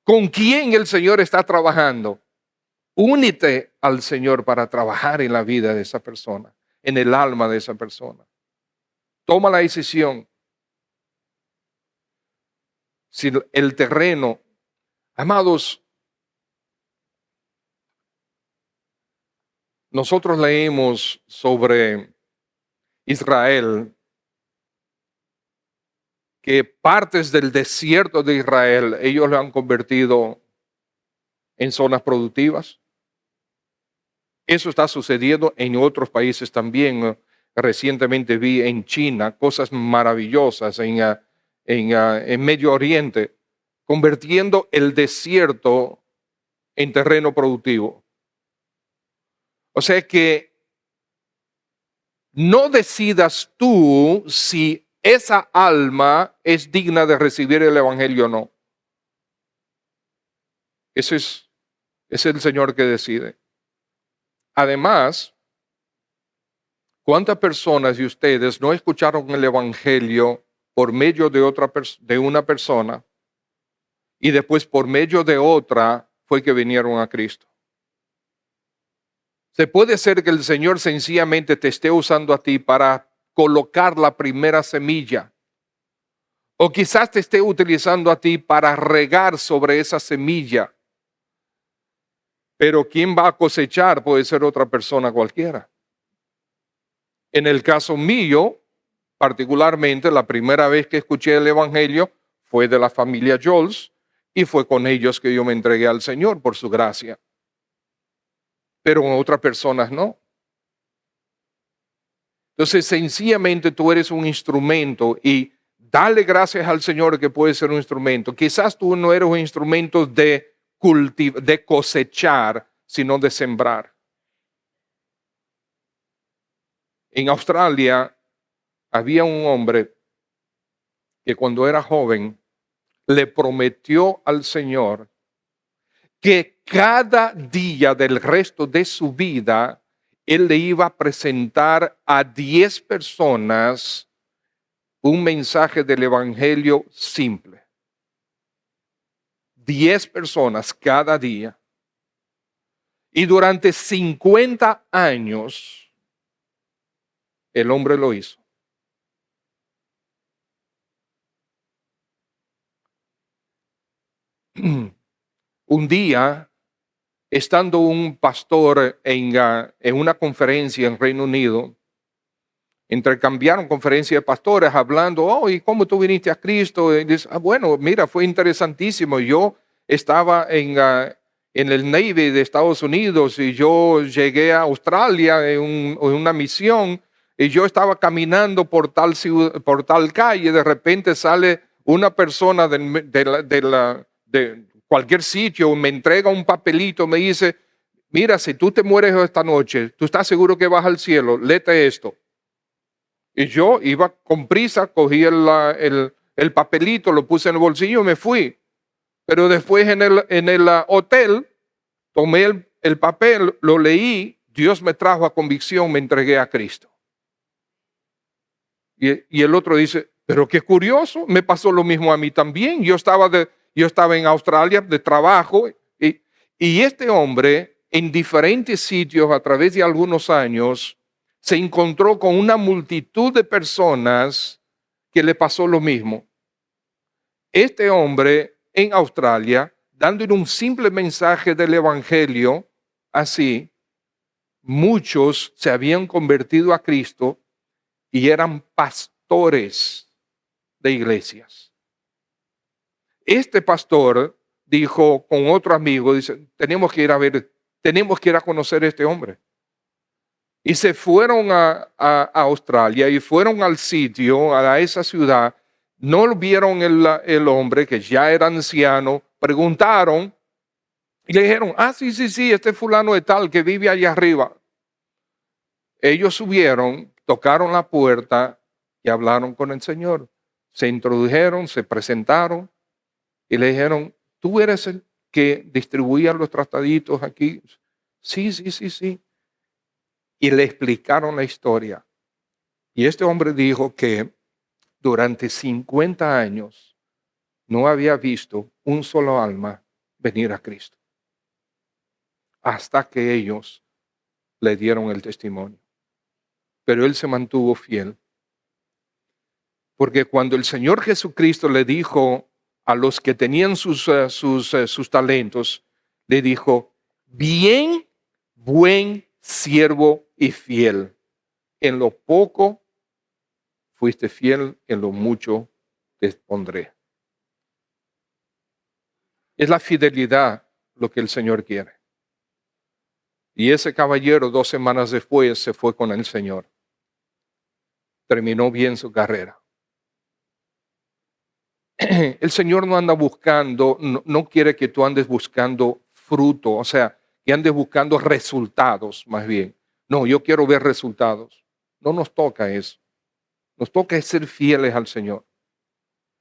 ¿Con quién el Señor está trabajando? Únete al Señor para trabajar en la vida de esa persona, en el alma de esa persona. Toma la decisión. Si el terreno, amados, nosotros leemos sobre Israel, que partes del desierto de Israel, ellos lo han convertido en zonas productivas. Eso está sucediendo en otros países también. Recientemente vi en China cosas maravillosas, en Medio Oriente, convirtiendo el desierto en terreno productivo. O sea que no decidas tú si esa alma es digna de recibir el evangelio o no. Ese es el Señor que decide. Además, ¿cuántas personas de ustedes no escucharon el evangelio por medio de una persona y después por medio de otra fue que vinieron a Cristo? Se puede ser que el Señor sencillamente te esté usando a ti para colocar la primera semilla. O quizás te esté utilizando a ti para regar sobre esa semilla. Pero quien va a cosechar puede ser otra persona cualquiera. En el caso mío, particularmente, la primera vez que escuché el Evangelio fue de la familia Jols y fue con ellos que yo me entregué al Señor por su gracia. Pero en otras personas no. Entonces, sencillamente tú eres un instrumento y dale gracias al Señor que puedes ser un instrumento. Quizás tú no eres un instrumento de cosechar, sino de sembrar. En Australia había un hombre que cuando era joven le prometió al Señor que cada día del resto de su vida él le iba a presentar a 10 personas un mensaje del evangelio simple. 10 personas cada día. Y durante 50 años el hombre lo hizo. Un día, estando un pastor en una conferencia en Reino Unido, intercambiaron conferencia de pastores hablando, oh, ¿y cómo tú viniste a Cristo? Y dice, bueno, mira, fue interesantísimo. Yo estaba en el Navy de Estados Unidos y yo llegué a Australia en una misión y yo estaba caminando por tal calle, de repente sale una persona de cualquier sitio, me entrega un papelito, me dice, mira, si tú te mueres esta noche, ¿tú estás seguro que vas al cielo? Léete esto. Y yo iba con prisa, cogí el papelito, lo puse en el bolsillo y me fui. Pero después en el hotel, tomé el papel, lo leí, Dios me trajo a convicción, me entregué a Cristo. Y el otro dice, pero qué curioso, me pasó lo mismo a mí también. Yo estaba en Australia de trabajo y este hombre en diferentes sitios a través de algunos años se encontró con una multitud de personas que le pasó lo mismo. Este hombre en Australia, dándole un simple mensaje del evangelio, así, muchos se habían convertido a Cristo y eran pastores de iglesias. Este pastor dijo con otro amigo, dice, tenemos que ir a conocer a este hombre. Y se fueron a Australia y fueron al sitio, a esa ciudad. No vieron el hombre que ya era anciano. Preguntaron y le dijeron, sí, este fulano de tal que vive allá arriba. Ellos subieron, tocaron la puerta y hablaron con el Señor. Se introdujeron, se presentaron y le dijeron, ¿tú eres el que distribuía los trataditos aquí? Sí. Y le explicaron la historia. Y este hombre dijo que durante 50 años no había visto un solo alma venir a Cristo. Hasta que ellos le dieron el testimonio. Pero él se mantuvo fiel. Porque cuando el Señor Jesucristo le dijo a los que tenían sus talentos, le dijo, bien, buen siervo y fiel. En lo poco fuiste fiel, en lo mucho te pondré. Es la fidelidad lo que el Señor quiere. Y ese caballero 2 semanas después se fue con el Señor. Terminó bien su carrera. El Señor no anda buscando, no quiere que tú andes buscando fruto, o sea, que andes buscando resultados, más bien. No, yo quiero ver resultados. No nos toca eso. Nos toca ser fieles al Señor.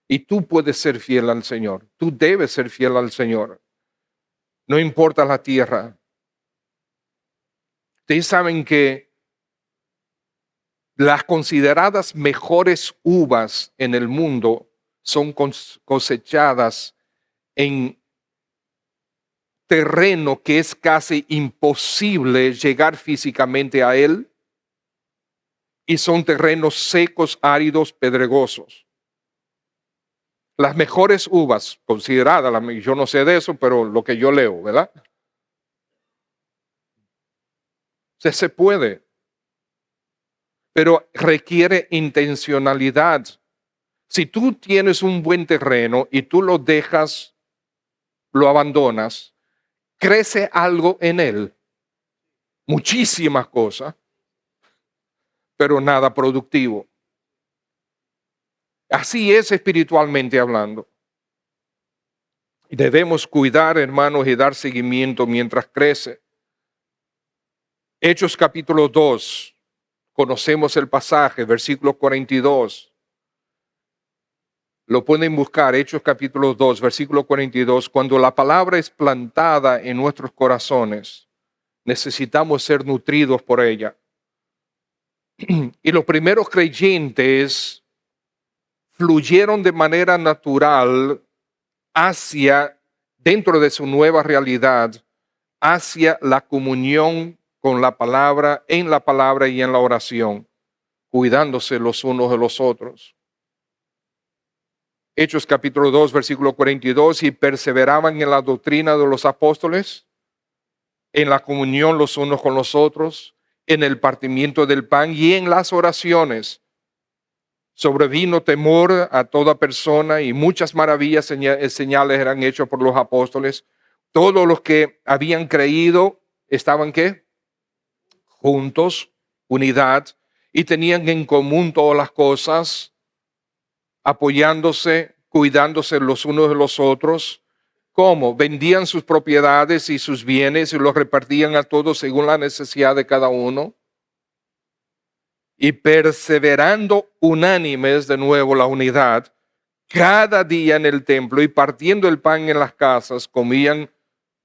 Y tú puedes ser fiel al Señor. Tú debes ser fiel al Señor. No importa la tierra. Ustedes saben que las consideradas mejores uvas en el mundo son cosechadas en terreno que es casi imposible llegar físicamente a él, y son terrenos secos, áridos, pedregosos. Las mejores uvas consideradas, yo no sé de eso, pero lo que yo leo, ¿verdad? Se puede, pero requiere intencionalidad. Si tú tienes un buen terreno y tú lo dejas, lo abandonas, crece algo en él, muchísimas cosas, pero nada productivo. Así es espiritualmente hablando. Debemos cuidar, hermanos, y dar seguimiento mientras crece. Hechos capítulo 2, conocemos el pasaje, versículo 42. Lo pueden buscar, Hechos capítulo 2, versículo 42. Cuando la palabra es plantada en nuestros corazones, necesitamos ser nutridos por ella. Y los primeros creyentes fluyeron de manera natural hacia, dentro de su nueva realidad, hacia la comunión con la palabra, en la palabra y en la oración, cuidándose los unos de los otros. Hechos capítulo 2, versículo 42, y perseveraban en la doctrina de los apóstoles, en la comunión los unos con los otros, en el partimiento del pan y en las oraciones. Sobrevino temor a toda persona y muchas maravillas, señales eran hechas por los apóstoles. Todos los que habían creído estaban ¿qué? Juntos, unidad, y tenían en común todas las cosas, apoyándose, cuidándose los unos de los otros. ¿Cómo? Vendían sus propiedades y sus bienes y los repartían a todos según la necesidad de cada uno. Y perseverando unánimes, de nuevo la unidad, cada día en el templo y partiendo el pan en las casas, comían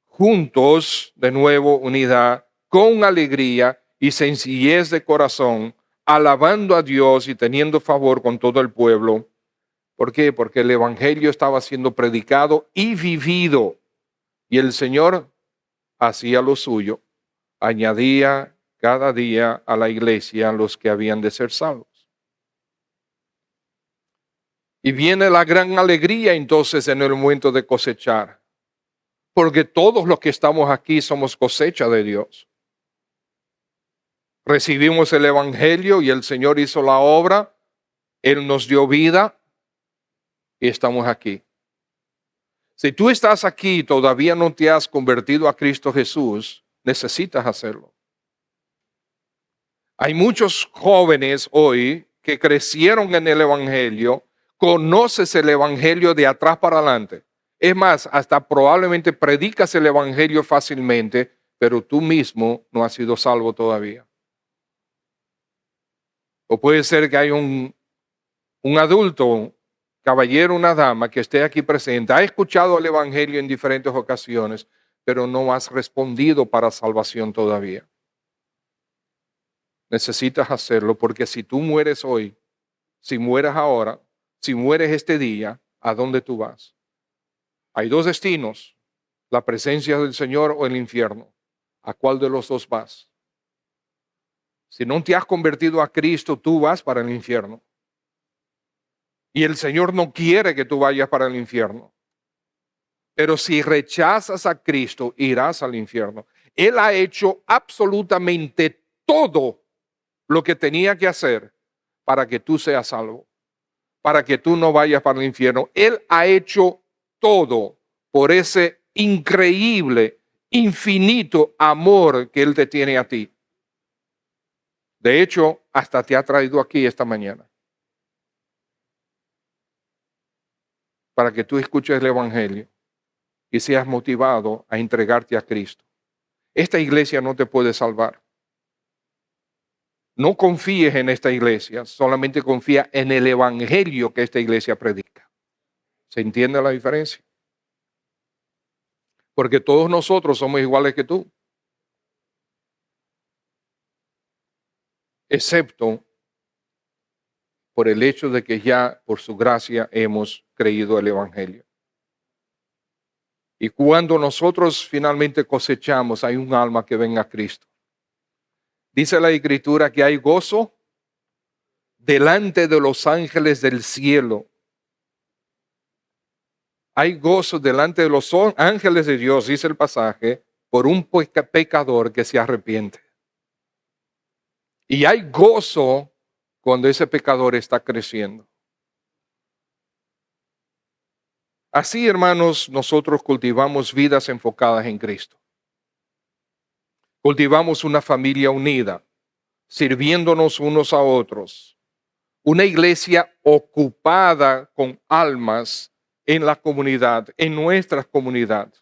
juntos, de nuevo unidad, con alegría y sencillez de corazón, alabando a Dios y teniendo favor con todo el pueblo. ¿Por qué? Porque el evangelio estaba siendo predicado y vivido, y el Señor hacía lo suyo, añadía cada día a la iglesia los que habían de ser salvos. Y viene la gran alegría entonces en el momento de cosechar, porque todos los que estamos aquí somos cosecha de Dios. Recibimos el evangelio y el Señor hizo la obra, Él nos dio vida y estamos aquí. Si tú estás aquí y todavía no te has convertido a Cristo Jesús, necesitas hacerlo. Hay muchos jóvenes hoy que crecieron en el evangelio, conoces el evangelio de atrás para adelante. Es más, hasta probablemente predicas el evangelio fácilmente, pero tú mismo no has sido salvo todavía. O puede ser que hay un adulto, caballero, una dama que esté aquí presente, ha escuchado el evangelio en diferentes ocasiones, pero no has respondido para salvación todavía. Necesitas hacerlo, porque si tú mueres hoy, si mueres ahora, si mueres este día, ¿a dónde tú vas? Hay dos destinos, la presencia del Señor o el infierno. ¿A cuál de los dos vas? Si no te has convertido a Cristo, tú vas para el infierno. Y el Señor no quiere que tú vayas para el infierno. Pero si rechazas a Cristo, irás al infierno. Él ha hecho absolutamente todo lo que tenía que hacer para que tú seas salvo, para que tú no vayas para el infierno. Él ha hecho todo por ese increíble, infinito amor que Él te tiene a ti. De hecho, hasta te ha traído aquí esta mañana para que tú escuches el evangelio y seas motivado a entregarte a Cristo. Esta iglesia no te puede salvar. No confíes en esta iglesia, solamente confía en el evangelio que esta iglesia predica. ¿Se entiende la diferencia? Porque todos nosotros somos iguales que tú, excepto por el hecho de que ya por su gracia hemos creído el evangelio. Y cuando nosotros finalmente cosechamos, hay un alma que venga a Cristo. Dice la Escritura que hay gozo delante de los ángeles del cielo. Hay gozo delante de los ángeles de Dios, dice el pasaje, por un pecador que se arrepiente. Y hay gozo cuando ese pecador está creciendo. Así, hermanos, nosotros cultivamos vidas enfocadas en Cristo. Cultivamos una familia unida, sirviéndonos unos a otros. Una iglesia ocupada con almas en la comunidad, en nuestra comunidad.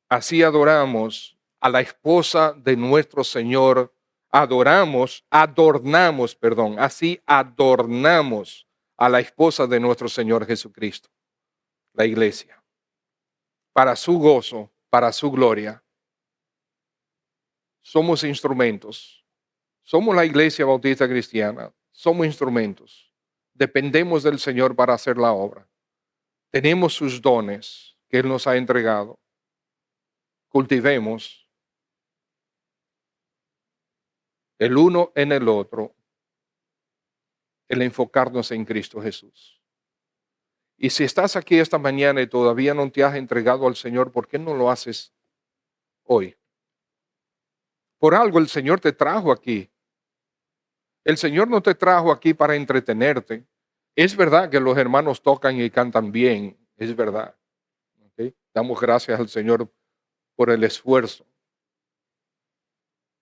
Así adoramos a la esposa de nuestro Señor. Así adornamos a la esposa de nuestro Señor Jesucristo, la iglesia, para su gozo, para su gloria. Somos instrumentos. Somos la Iglesia Bautista Cristiana. Somos instrumentos. Dependemos del Señor para hacer la obra. Tenemos sus dones que Él nos ha entregado. Cultivemos el uno en el otro, el enfocarnos en Cristo Jesús. Y si estás aquí esta mañana y todavía no te has entregado al Señor, ¿por qué no lo haces hoy? Por algo el Señor te trajo aquí. El Señor no te trajo aquí para entretenerte. Es verdad que los hermanos tocan y cantan bien, es verdad. ¿Okay? Damos gracias al Señor por el esfuerzo.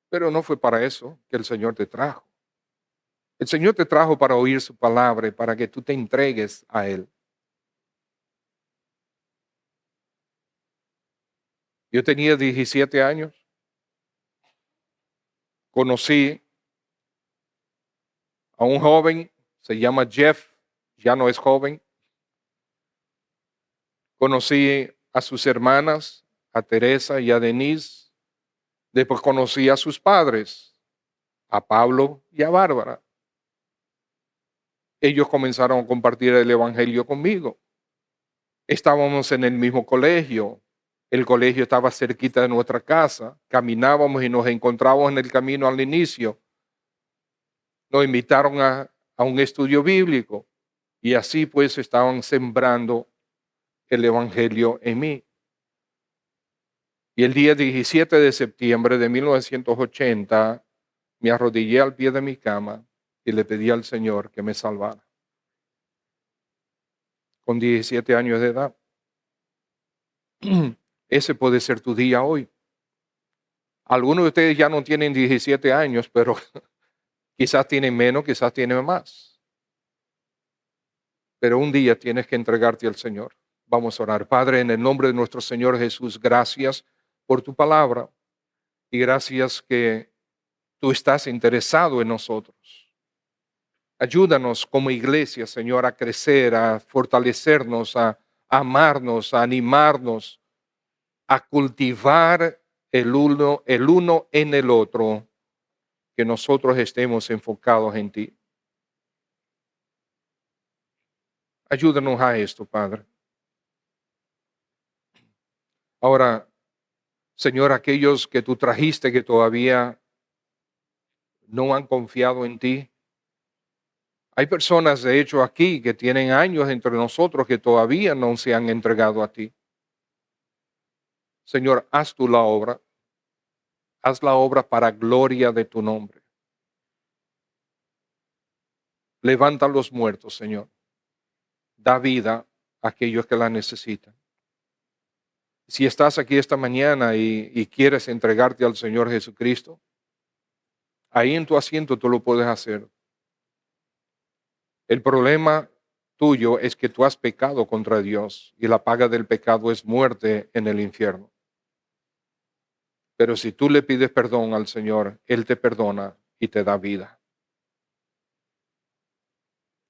Pero no fue para eso que el Señor te trajo. El Señor te trajo para oír su palabra y para que tú te entregues a Él. Yo tenía 17 años. Conocí a un joven, se llama Jeff, ya no es joven. Conocí a sus hermanas, a Teresa y a Denise. Después conocí a sus padres, a Pablo y a Bárbara. Ellos comenzaron a compartir el evangelio conmigo. Estábamos en el mismo colegio. El colegio estaba cerquita de nuestra casa. Caminábamos y nos encontrábamos en el camino al inicio. Nos invitaron a un estudio bíblico. Y así pues estaban sembrando el evangelio en mí. Y el día 17 de septiembre de 1980 me arrodillé al pie de mi cama y le pedí al Señor que me salvara. Con 17 años de edad. Ese puede ser tu día hoy. Algunos de ustedes ya no tienen 17 años, pero quizás tienen menos, quizás tienen más. Pero un día tienes que entregarte al Señor. Vamos a orar. Padre, en el nombre de nuestro Señor Jesús, gracias por tu palabra y gracias que tú estás interesado en nosotros. Ayúdanos como iglesia, Señor, a crecer, a fortalecernos, a amarnos, a animarnos, a cultivar el uno en el otro, que nosotros estemos enfocados en ti. Ayúdanos a esto, Padre. Ahora, Señor, aquellos que tú trajiste que todavía no han confiado en ti. Hay personas, de hecho, aquí que tienen años entre nosotros que todavía no se han entregado a ti. Señor, haz tú la obra. Haz la obra para gloria de tu nombre. Levanta a los muertos, Señor. Da vida a aquellos que la necesitan. Si estás aquí esta mañana y quieres entregarte al Señor Jesucristo, ahí en tu asiento tú lo puedes hacer. El problema tuyo es que tú has pecado contra Dios y la paga del pecado es muerte en el infierno. Pero si tú le pides perdón al Señor, Él te perdona y te da vida.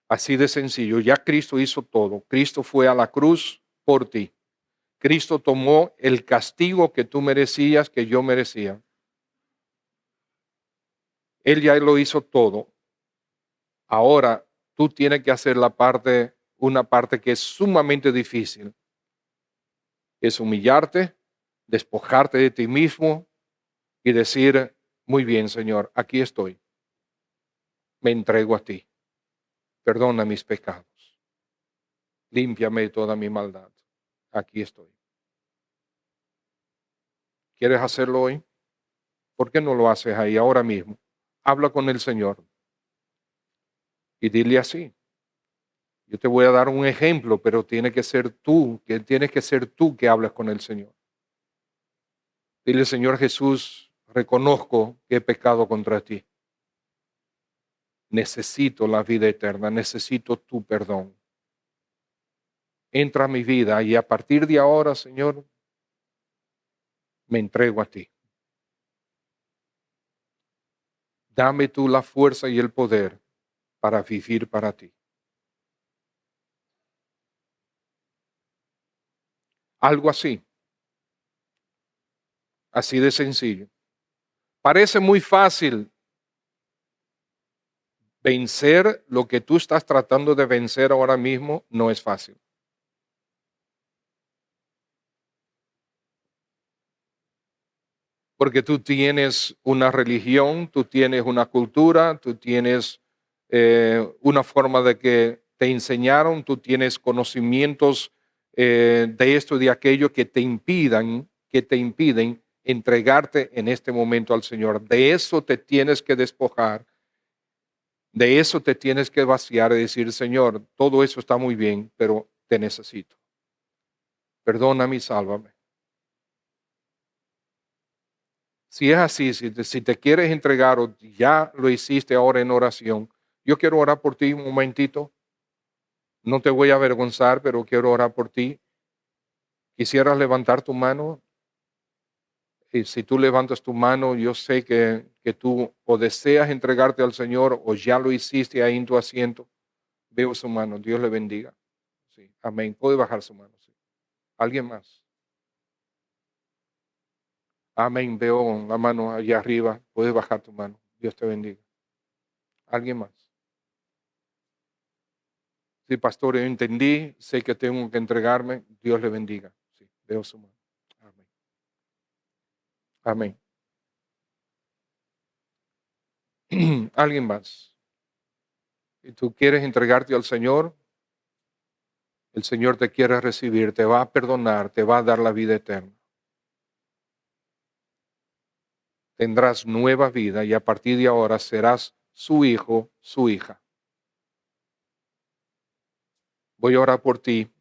Así de sencillo. Ya Cristo hizo todo. Cristo fue a la cruz por ti. Cristo tomó el castigo que tú merecías, que yo merecía. Él ya lo hizo todo. Ahora tú tienes que hacer una parte que es sumamente difícil. Es humillarte, despojarte de ti mismo y decir, muy bien, Señor, aquí estoy. Me entrego a ti. Perdona mis pecados. Límpiame de toda mi maldad. Aquí estoy. ¿Quieres hacerlo hoy? ¿Por qué no lo haces ahí ahora mismo? Habla con el Señor y dile así. Yo te voy a dar un ejemplo, pero tienes que ser tú que hables con el Señor. Dile, Señor Jesús, reconozco que he pecado contra ti. Necesito la vida eterna, necesito tu perdón. Entra a mi vida y a partir de ahora, Señor, me entrego a ti. Dame tú la fuerza y el poder para vivir para ti. Algo así, así de sencillo. Parece muy fácil vencer lo que tú estás tratando de vencer ahora mismo, no es fácil. Porque tú tienes una religión, tú tienes una cultura, tú tienes una forma de que te enseñaron, tú tienes conocimientos de esto y de aquello que te impiden entregarte en este momento al Señor. De eso te tienes que despojar, de eso te tienes que vaciar y decir, Señor, todo eso está muy bien, pero te necesito. Perdóname y sálvame. Si es así, si te quieres entregar o ya lo hiciste ahora en oración, yo quiero orar por ti un momentito. No te voy a avergonzar, pero quiero orar por ti. Quisieras levantar tu mano. Y si tú levantas tu mano, yo sé que tú o deseas entregarte al Señor o ya lo hiciste ahí en tu asiento. Veo su mano. Dios le bendiga. Sí, amén. Puede bajar su mano. Sí. ¿Alguien más? Amén. Veo la mano allá arriba. Puedes bajar tu mano. Dios te bendiga. ¿Alguien más? Sí, pastor, yo entendí, sé que tengo que entregarme. Dios le bendiga. Sí, veo su mano. Amén. Amén. ¿Alguien más? Si tú quieres entregarte al Señor, el Señor te quiere recibir, te va a perdonar, te va a dar la vida eterna. Tendrás nueva vida y a partir de ahora serás su hijo, su hija. Voy a orar por ti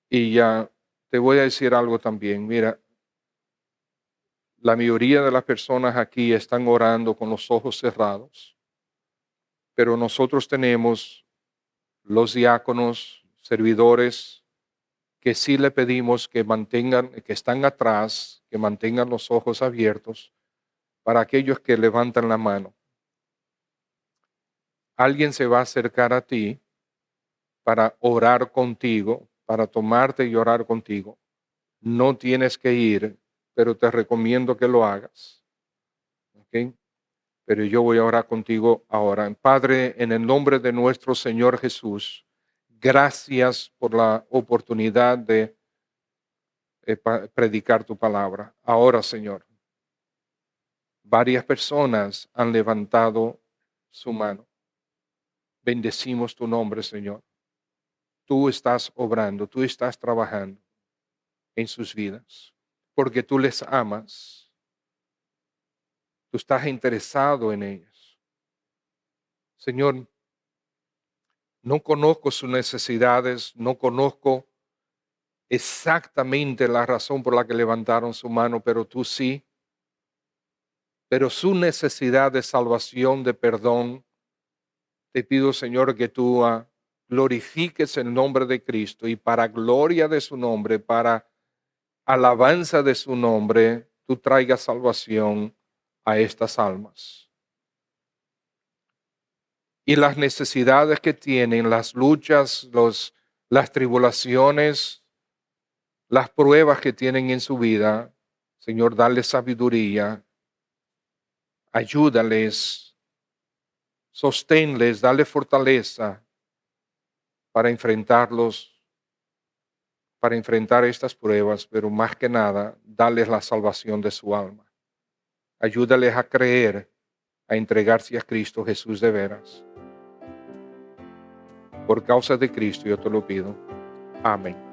y ya te voy a decir algo también. Mira, la mayoría de las personas aquí están orando con los ojos cerrados, pero nosotros tenemos los diáconos, servidores, que sí le pedimos que mantengan, que están atrás, que mantengan los ojos abiertos para aquellos que levantan la mano. Alguien se va a acercar a ti para orar contigo, para tomarte y orar contigo. No tienes que ir, pero te recomiendo que lo hagas. ¿Ok? Pero yo voy a orar contigo ahora. Padre, en el nombre de nuestro Señor Jesús, gracias por la oportunidad de predicar tu palabra. Ahora, Señor, varias personas han levantado su mano. Bendecimos tu nombre, Señor. Tú estás obrando, tú estás trabajando en sus vidas, porque tú les amas, tú estás interesado en ellas. Señor, no conozco sus necesidades, no conozco exactamente la razón por la que levantaron su mano, pero tú sí. Pero su necesidad de salvación, de perdón, te pido, Señor, que tú glorifiques el nombre de Cristo y para gloria de su nombre, para alabanza de su nombre, tú traigas salvación a estas almas. Y las necesidades que tienen, las luchas, las tribulaciones, las pruebas que tienen en su vida, Señor, dale sabiduría, ayúdales, sosténles, dale fortaleza para enfrentarlos, para enfrentar estas pruebas, pero más que nada, dales la salvación de su alma. Ayúdales a creer, a entregarse a Cristo Jesús de veras. Por causa de Cristo yo te lo pido. Amén.